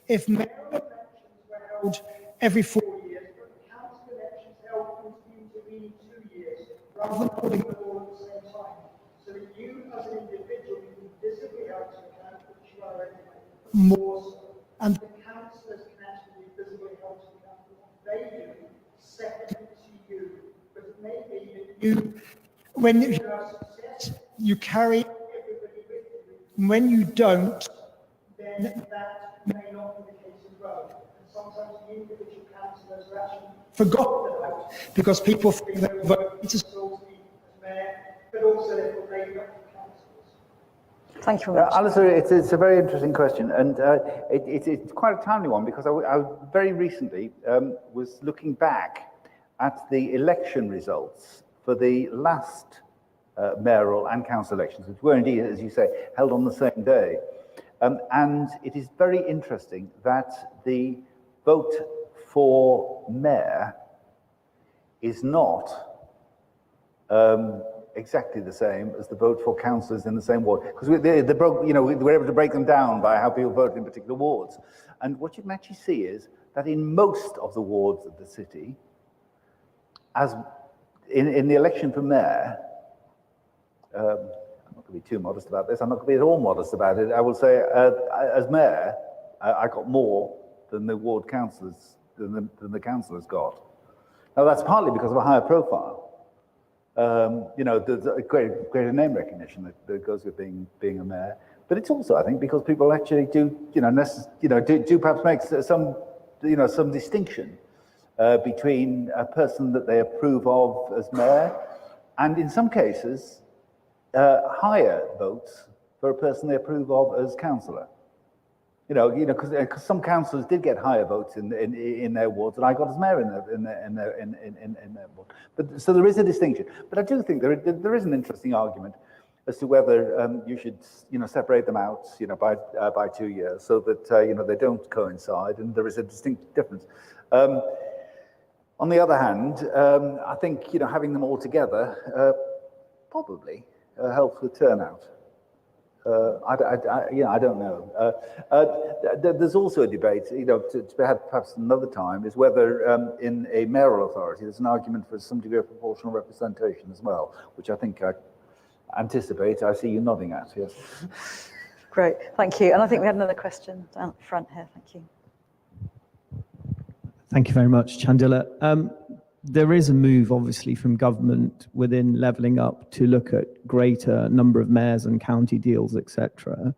if mayoral elections were held every 4 years, but council elections held intervening 2 years, rather than holding them all at the same time, so that you as an individual can be visibly held to account, which you are anyway, more so, and the councillors can actually be visibly held to account for what they do, second to you, but it may be that you, when you have success, you carry everybody with you, and when you don't, then that may not be the case as well. Sometimes the individual councillors are actually forgotten about because people think they will vote Peter Soulsby as mayor, but also they will vote for councillors. Thank you very much. Alistair, it's a very interesting question, and it's quite a timely one, because I very recently was looking back at the election results for the last mayoral and council elections, which were indeed, as you say, held on the same day. And it is very interesting that the vote for mayor is not exactly the same as the vote for councillors in the same ward, because we were able to break them down by how people voted in particular wards. And what you can actually see is that in most of the wards of the city, as in the election for mayor, I'm not going to be too modest about this, I'm not going to be at all modest about it, I will say, as mayor, I got more than the ward councillors, than the councillors got. Now, that's partly because of a higher profile. There's a greater name recognition that goes with being a mayor, but it's also, I think, because people actually do perhaps make some distinction between a person that they approve of as mayor, and in some cases, higher votes for a person they approve of as councillor. Because some councillors did get higher votes in their wards than I got as mayor in their ward. But so there is a distinction. But I do think there is an interesting argument as to whether you should, separate them out, by 2 years, so that they don't coincide and there is a distinct difference. On the other hand, I think having them all together probably helps with turnout. I don't know. There's also a debate, to have perhaps another time, is whether in a mayoral authority there's an argument for some degree of proportional representation as well, which I think I anticipate. I see you nodding at, yes. Great, thank you. And I think we had another question down front here. Thank you. Thank you very much, Chandila. There is a move, obviously, from government within levelling up to look at greater number of mayors and county deals, etc.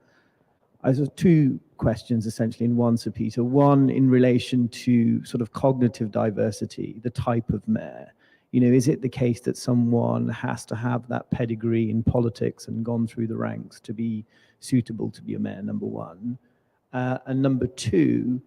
I have two questions, essentially, in one, Sir Peter. One, in relation to sort of cognitive diversity, the type of mayor. Is it the case that someone has to have that pedigree in politics and gone through the ranks to be suitable to be a mayor, number one? And number two,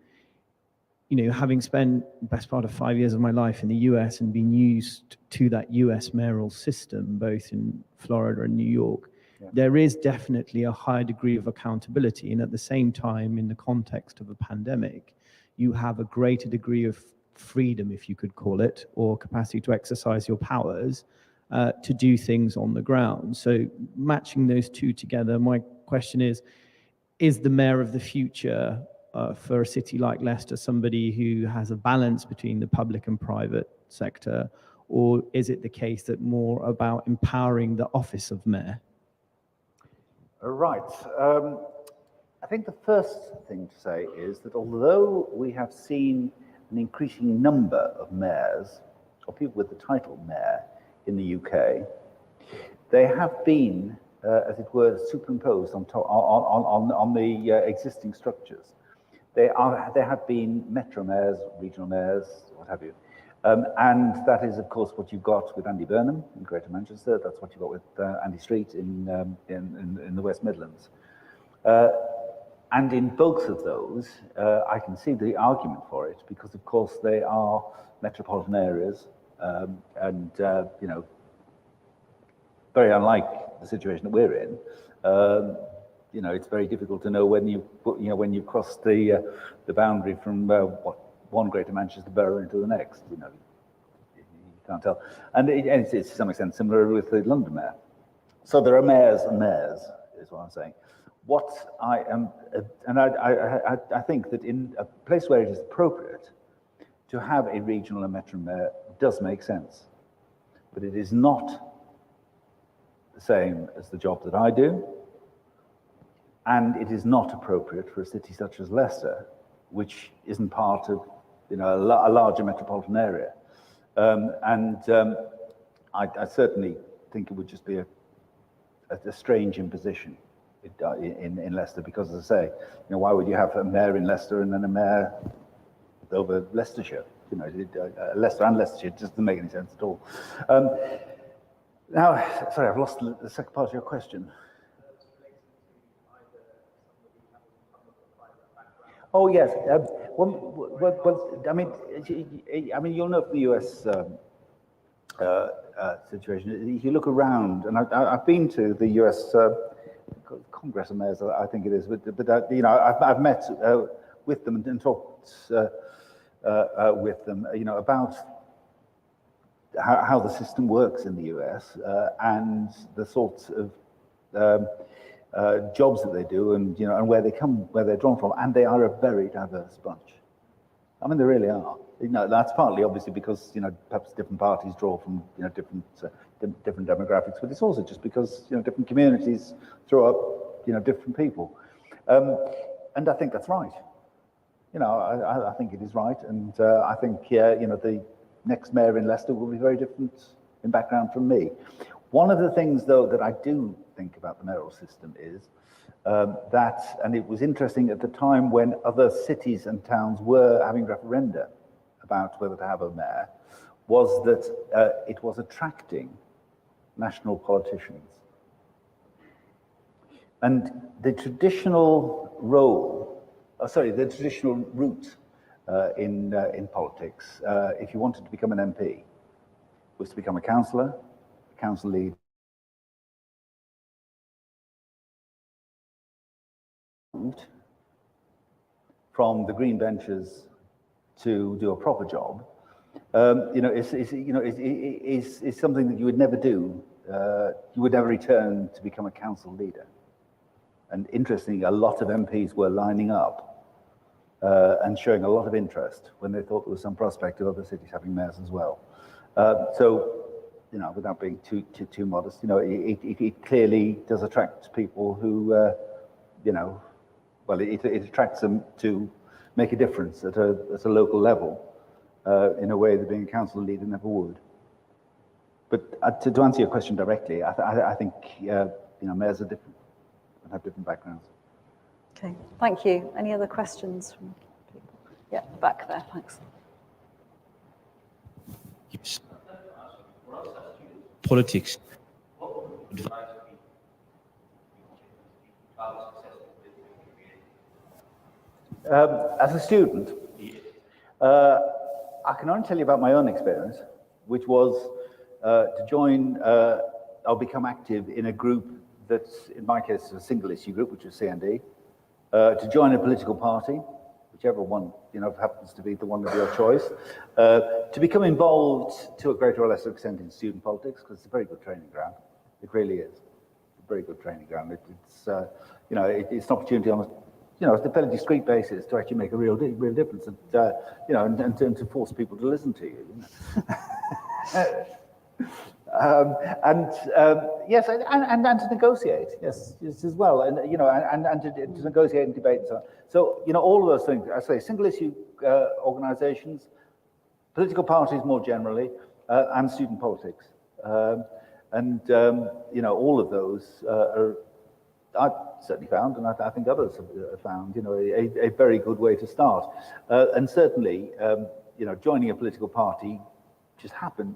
having spent the best part of 5 years of my life in the US and been used to that US mayoral system, both in Florida and New York, there is definitely a higher degree of accountability. And at the same time, in the context of a pandemic, you have a greater degree of freedom, if you could call it, or capacity to exercise your powers to do things on the ground. So matching those two together, my question is the mayor of the future for a city like Leicester somebody who has a balance between the public and private sector, or is it the case that more about empowering the office of mayor? Right. I think the first thing to say is that although we have seen an increasing number of mayors, or people with the title mayor in the UK, they have been, as it were, superimposed on the existing structures. There have been metro mayors, regional mayors, what have you. And that is, of course, what you've got with Andy Burnham in Greater Manchester. That's what you've got with Andy Street in the West Midlands. And in both of those, I can see the argument for it because, of course, they are metropolitan areas, and very unlike the situation that we're in. It's very difficult to know when you cross the boundary from one Greater Manchester borough into the next. You can't tell, and it's to some extent similar with the London mayor. So there are mayors and mayors, is what I'm saying. What I am, and I think that in a place where it is appropriate to have a regional and metro mayor does make sense, but it is not the same as the job that I do. And it is not appropriate for a city such as Leicester, which isn't part of a larger metropolitan area. I certainly think it would just be a strange imposition in Leicester, because, as I say, why would you have a mayor in Leicester and then a mayor over Leicestershire? Leicester and Leicestershire doesn't make any sense at all. Now, sorry, I've lost the second part of your question. Oh yes. Well, I mean, you'll know from the US situation. If you look around, and I've been to the US Congress of Mayors, I think it is, but I've met with them and talked with them, about how the system works in the US and the sorts of jobs that they do, and and where they're drawn from, and they are a very diverse bunch. I mean, they really are. That's partly obviously because perhaps different parties draw from different demographics, but it's also just because different communities throw up different people, and I think that's right. I think it is right, and I think the next mayor in Leicester will be very different in background from me. One of the things, though, that I do think about the mayoral system is that, and it was interesting at the time when other cities and towns were having referenda about whether to have a mayor, was that it was attracting national politicians. And the traditional the traditional route in politics, if you wanted to become an MP, was to become a councillor, council leader, from the green benches to do a proper job, is something that you would never do. You would never return to become a council leader. And interestingly, a lot of MPs were lining up and showing a lot of interest when they thought there was some prospect of other cities having mayors as well. So, without being too modest, it clearly does attract people who, it attracts them to make a difference at a local level in a way that being a council leader never would. But to answer your question directly, I think mayors are different and have different backgrounds. Okay, thank you. Any other questions from people? Yeah, back there, thanks. Yes. Politics. As a student, I can only tell you about my own experience, which was to join or become active in a group that's, in my case, a single issue group, which is CND, to join a political party, whichever one happens to be the one of your choice, to become involved to a greater or lesser extent in student politics, because it's a very good training ground. It really is a very good training ground. It's an opportunity on a fairly discreet basis to actually make a real difference, and and to force people to listen to you. Yes, and to negotiate, yes as well, and to negotiate and debate and so on. So all of those things. I say single issue organisations, political parties more generally, and student politics, all of those I've certainly found, and I think others have found, a very good way to start. And certainly, joining a political party just happened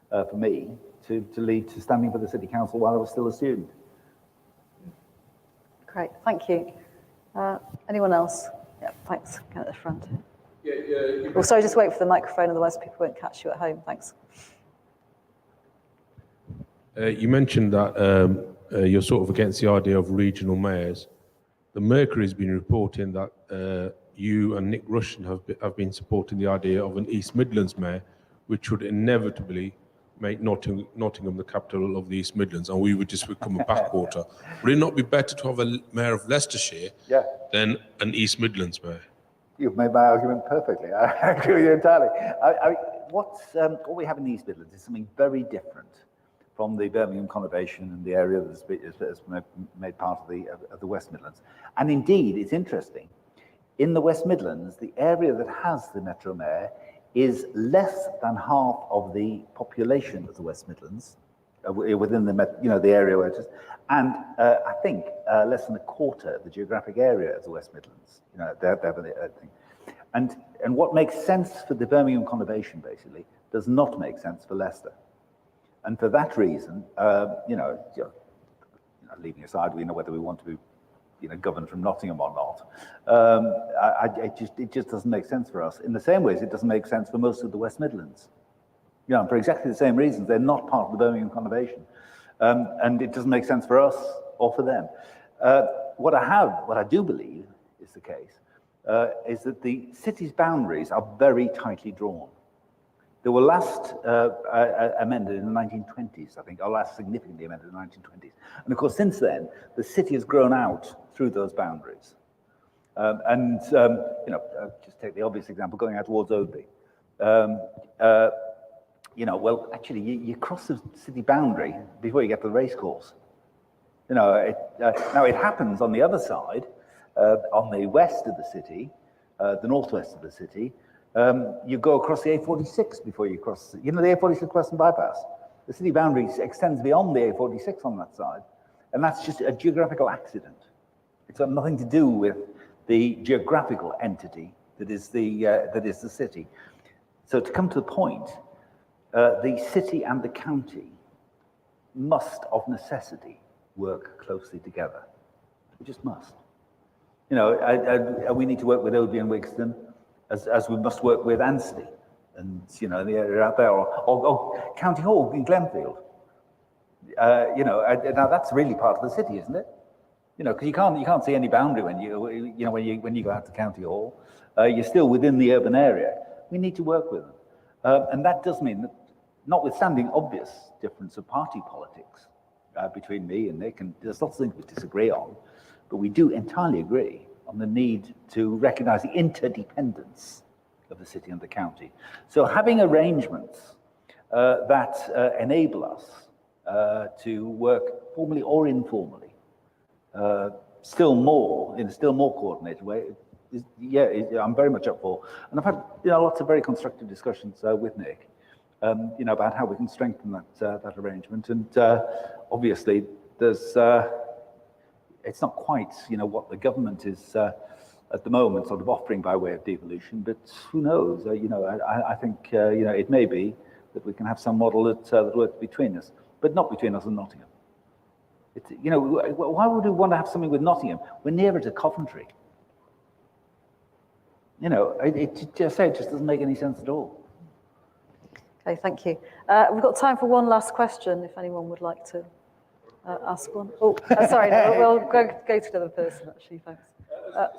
for me to lead to standing for the city council while I was still a student. Great, thank you. Anyone else? Yeah, thanks. Go at the front. Oh, sorry, just wait for the microphone, otherwise people won't catch you at home. Thanks. You mentioned that you're sort of against the idea of regional mayors. The Mercury has been reporting that you and Nick Rushen have been supporting the idea of an East Midlands mayor, which would inevitably make Nottingham the capital of the East Midlands, and we would just become a backwater. Would it not be better to have a mayor of Leicestershire than an East Midlands mayor? You've made my argument perfectly. I agree with you entirely. What we have in the East Midlands is something very different from the Birmingham conurbation and the area that's made part of the West Midlands. And indeed, it's interesting, in the West Midlands, the area that has the Metro Mayor is less than half of the population of the West Midlands, within the area where it is, and I think less than a quarter of the geographic area of the West Midlands. And what makes sense for the Birmingham conurbation, basically, does not make sense for Leicester. And for that reason, leaving aside, whether we want to be, governed from Nottingham or not, it just doesn't make sense for us. In the same ways, it doesn't make sense for most of the West Midlands. For exactly the same reasons, they're not part of the Birmingham conurbation, and it doesn't make sense for us or for them. What I do believe is the case, is that the city's boundaries are very tightly drawn. They were last amended in the 1920s, I think, or last significantly amended in the 1920s. And of course, since then, the city has grown out through those boundaries. Just take the obvious example, going out towards Oadby. Actually, you cross the city boundary before you get to the racecourse. Now it happens on the other side, on the west of the city, the northwest of the city. You go across the A46 before you cross, the A46 Western Bypass. The city boundary extends beyond the A46 on that side, and that's just a geographical accident. It's got nothing to do with the geographical entity that is the city. So to come to the point, the city and the county must, of necessity, work closely together. We just must. We need to work with Oadby and Wigston, as we must work with Anstey and the area out there, or County Hall in Glenfield. Now that's really part of the city, isn't it? You know, because you can't see any boundary when you go out to County Hall. You're still within the urban area. We need to work with them. And that does mean that, notwithstanding obvious difference of party politics between me and Nick, and there's lots of things we disagree on, but we do entirely agree on the need to recognise the interdependence of the city and the county. So having arrangements that enable us to work formally or informally, in a still more coordinated way, I'm very much up for. And I've had lots of very constructive discussions with Nick, about how we can strengthen that arrangement. And obviously, there's it's not quite what the government is at the moment sort of offering by way of devolution, but who knows? I think it may be that we can have some model that works between us, but not between us and Nottingham. Why would we want to have something with Nottingham? We're nearer to Coventry. It just doesn't make any sense at all. Okay, thank you. We've got time for one last question, if anyone would like to ask one. Oh, sorry, no, we'll go to the other person, actually, thanks.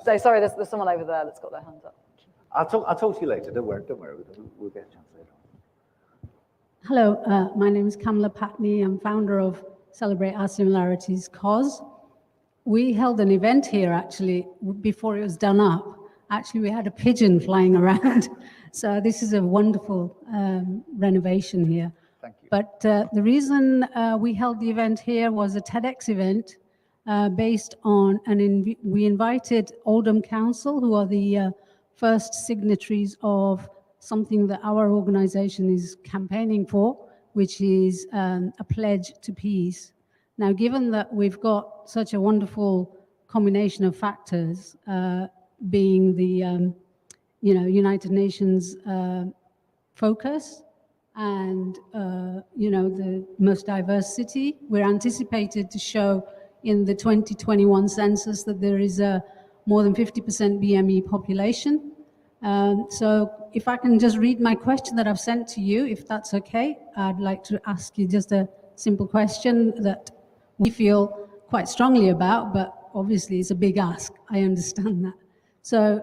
So, sorry, there's someone over there that's got their hand up. I'll talk to you later, don't worry, we'll get a chance later. Hello, my name is Kamala Patney. I'm founder of Celebrate Our Similarities cause. We held an event here, actually, before it was done up. Actually, we had a pigeon flying around. So this is a wonderful renovation here. Thank you. But the reason we held the event here was a TEDx event based on, we invited Oldham Council, who are the first signatories of something that our organization is campaigning for, which is a pledge to peace. Now, given that we've got such a wonderful combination of factors, being the United Nations focus and the most diverse city, we're anticipated to show in the 2021 census that there is a more than 50% BME population. So if I can just read my question that I've sent to you, if that's okay, I'd like to ask you just a simple question that we feel quite strongly about, but obviously it's a big ask. I understand that. So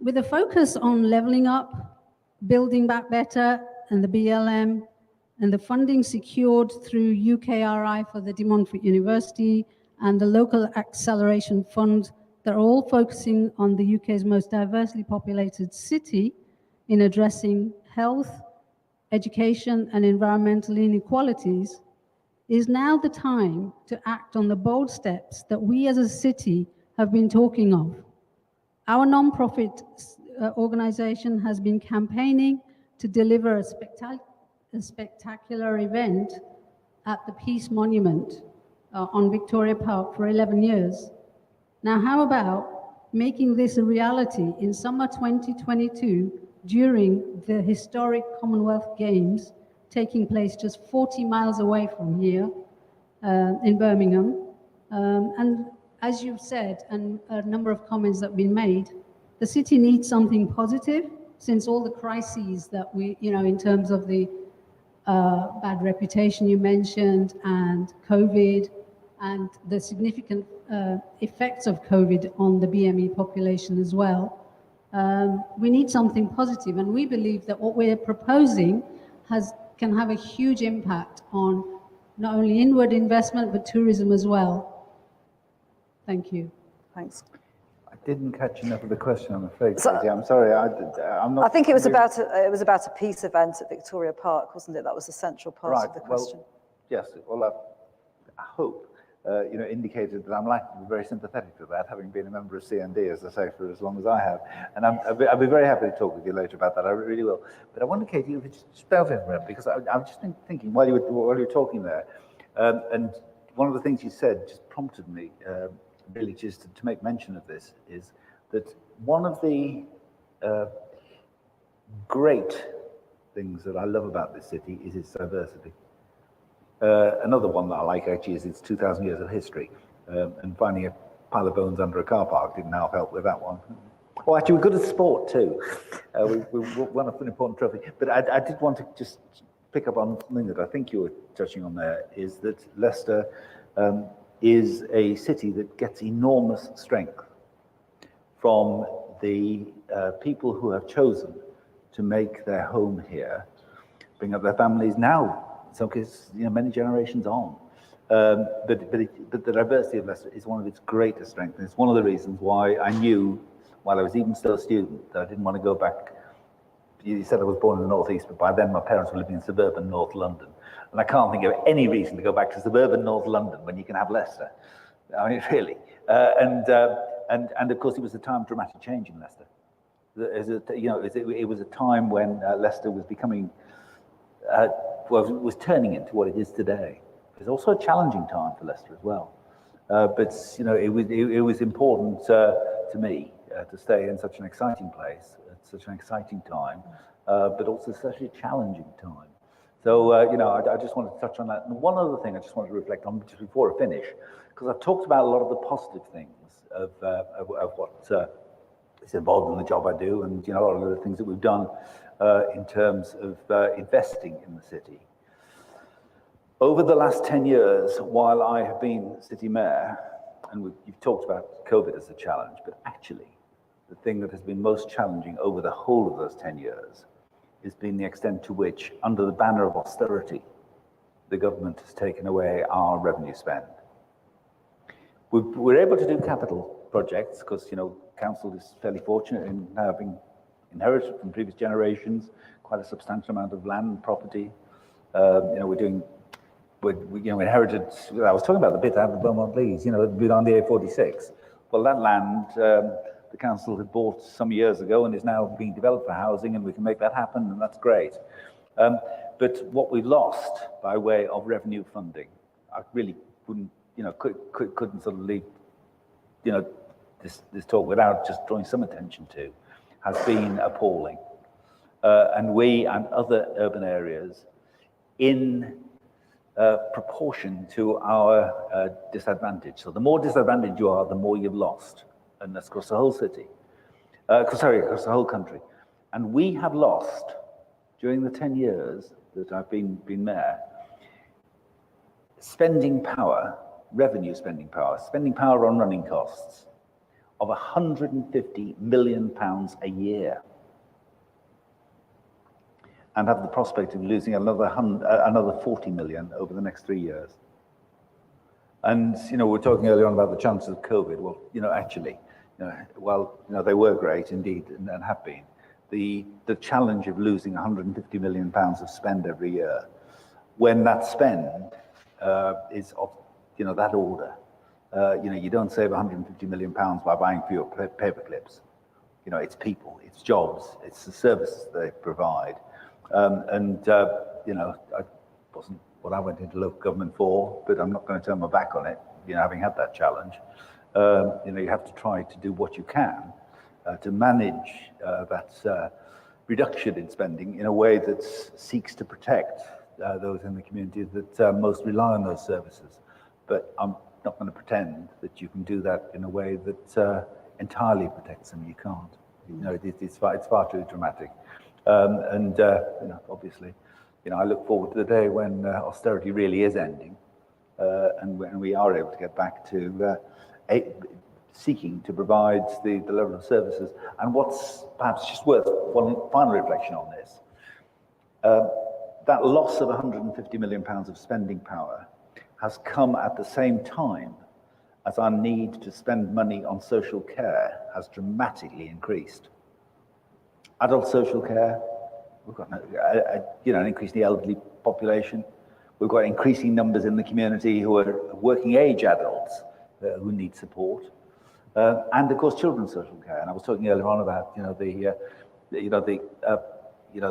with a focus on levelling up, building back better, and the BLM, and the funding secured through UKRI for the De Montfort University and the local acceleration fund, they're all focusing on the UK's most diversely populated city in addressing health, education, and environmental inequalities. Is now the time to act on the bold steps that we as a city have been talking of. Our non-profit organization has been campaigning to deliver a spectacular event at the Peace Monument on Victoria Park for 11 years. Now, how about making this a reality in summer 2022 during the historic Commonwealth Games taking place just 40 miles away from here in Birmingham? And as you've said, and a number of comments that have been made, the city needs something positive since all the crises that we, in terms of the bad reputation you mentioned and COVID and the significant effects of COVID on the BME population as well. We need something positive, and we believe that what we're proposing can have a huge impact on not only inward investment, but tourism as well. Thank you. Thanks. I didn't catch enough of the question, I'm afraid. So, I'm sorry, I'm not... I think it was about a peace event at Victoria Park, wasn't it? That was the central part of the question. Well, yes, well, I hope indicated that I'm likely to be very sympathetic to that, having been a member of CND, as I say, for as long as I have. And I'll be very happy to talk with you later about that, I really will. But I wonder, Katie, if you just spell it for me, because I'm just thinking while you were talking there, and one of the things you said just prompted me, really just to make mention of this, is that one of the great things that I love about this city is its diversity. Another one that I like actually is its 2,000 years of history, and finding a pile of bones under a car park didn't help with that one. Oh, actually, we're good at sport too. We won an important trophy. But I did want to just pick up on something that I think you were touching on there, is that Leicester is a city that gets enormous strength from the people who have chosen to make their home here, bring up their families now, in some cases, many generations on. But the diversity of Leicester is one of its greatest strengths, and it's one of the reasons why I knew, while I was even still a student, that I didn't want to go back. You said I was born in the northeast, but by then my parents were living in suburban North London. And I can't think of any reason to go back to suburban North London when you can have Leicester. I mean, really. And of course, it was a time of dramatic change in Leicester. It was a time when Leicester was becoming, was turning into what it is today. It was also a challenging time for Leicester as well. But it was important to me to stay in such an exciting place at such an exciting time, but also such a challenging time. So, I just wanted to touch on that. And one other thing I just wanted to reflect on just before I finish, because I've talked about a lot of the positive things of what is involved in the job I do, and, a lot of the things that we've done in terms of investing in the city. Over the last 10 years, while I have been city mayor, and you've talked about COVID as a challenge, but actually, the thing that has been most challenging over the whole of those 10 years has been the extent to which, under the banner of austerity, the government has taken away our revenue spend. We're able to do capital projects because, council is fairly fortunate in having inherited from previous generations quite a substantial amount of land and property. We inherited, I was talking about the bit out of the Beaumont Leys, on the A46. Well, that land, the council had bought some years ago and is now being developed for housing, and we can make that happen, and that's great. But what we've lost by way of revenue funding, I really wouldn't, couldn't sort of leave, this talk without just drawing some attention to, has been appalling. And we and other urban areas, in proportion to our disadvantage. So the more disadvantaged you are, the more you've lost. And that's across the whole city, across the whole country. And we have lost, during the 10 years that I've been mayor, revenue spending power on running costs of £150 million a year. And have the prospect of losing another 40 million over the next 3 years. And, we're talking earlier on about the chances of COVID. Well, actually, they were great indeed and have been. The challenge of losing 150 million pounds of spend every year, when that spend is of, that order. You don't save 150 million pounds by buying fewer paper clips. It's people, it's jobs, it's the services they provide. I wasn't what I went into local government for, but I'm not going to turn my back on it, having had that challenge. You have to try to do what you can to manage that reduction in spending in a way that seeks to protect those in the community that most rely on those services. But I'm not going to pretend that you can do that in a way that entirely protects them. You can't. It's far too dramatic. Obviously, I look forward to the day when austerity really is ending, and when we are able to get back to seeking to provide the level of services. And what's perhaps just worth one final reflection on this, that loss of 150 million pounds of spending power has come at the same time as our need to spend money on social care has dramatically increased. Adult social care, we've got an increase in the elderly population. We've got increasing numbers in the community who are working age adults who need support, and of course children's social care. And I was talking earlier on about the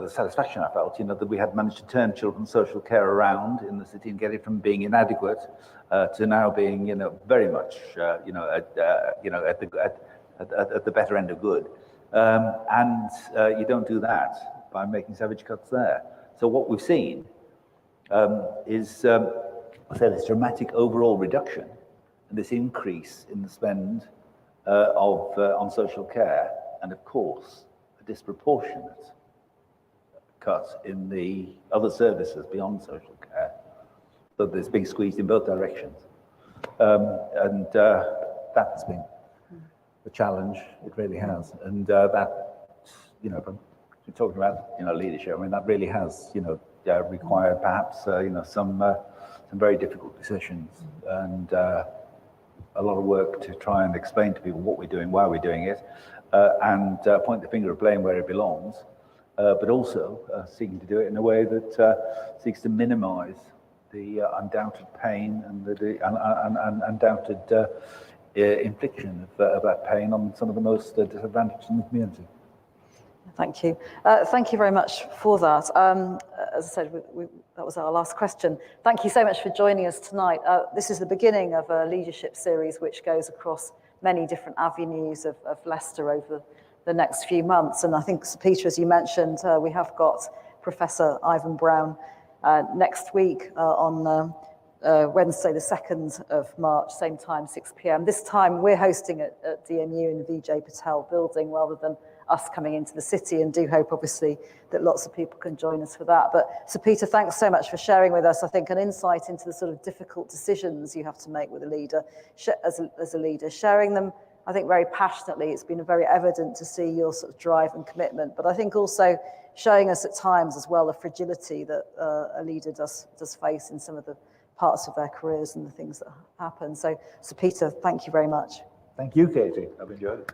satisfaction I felt that we had managed to turn children's social care around in the city and get it from being inadequate to now being very much at the better end of good. And you don't do that by making savage cuts there. So what we've seen is, this dramatic overall reduction and this increase in the spend on social care, and of course, a disproportionate cut in the other services beyond social care. So there's being squeezed in both directions. That's been the challenge. It really has. And that, you know, from talking about, you know, leadership, I mean, that really has, you know, required perhaps, you know, some very difficult decisions and a lot of work to try and explain to people what we're doing, why we're doing it, and point the finger of blame where it belongs, but also seeking to do it in a way that seeks to minimize the undoubted pain and the undoubted infliction of that pain on some of the most disadvantaged in the community. Thank you. Thank you very much for that. As I said, that was our last question. Thank you so much for joining us tonight. This is the beginning of a leadership series which goes across many different avenues of Leicester over the next few months. And I think, Sir Peter, as you mentioned, we have got Professor Ivan Brown next week on Wednesday, the 2nd of March, same time, 6 p.m. This time we're hosting it at DMU in the Vijay Patel building rather than us coming into the city, and do hope, obviously, that lots of people can join us for that. But Sir Peter, thanks so much for sharing with us, I think, an insight into the sort of difficult decisions you have to make with a leader, as a leader, sharing them, I think, very passionately. It's been very evident to see your sort of drive and commitment, but I think also showing us at times as well the fragility that a leader does face in some of the parts of their careers and the things that happen. So, Sir Peter, thank you very much. Thank you, Katie. I've enjoyed it.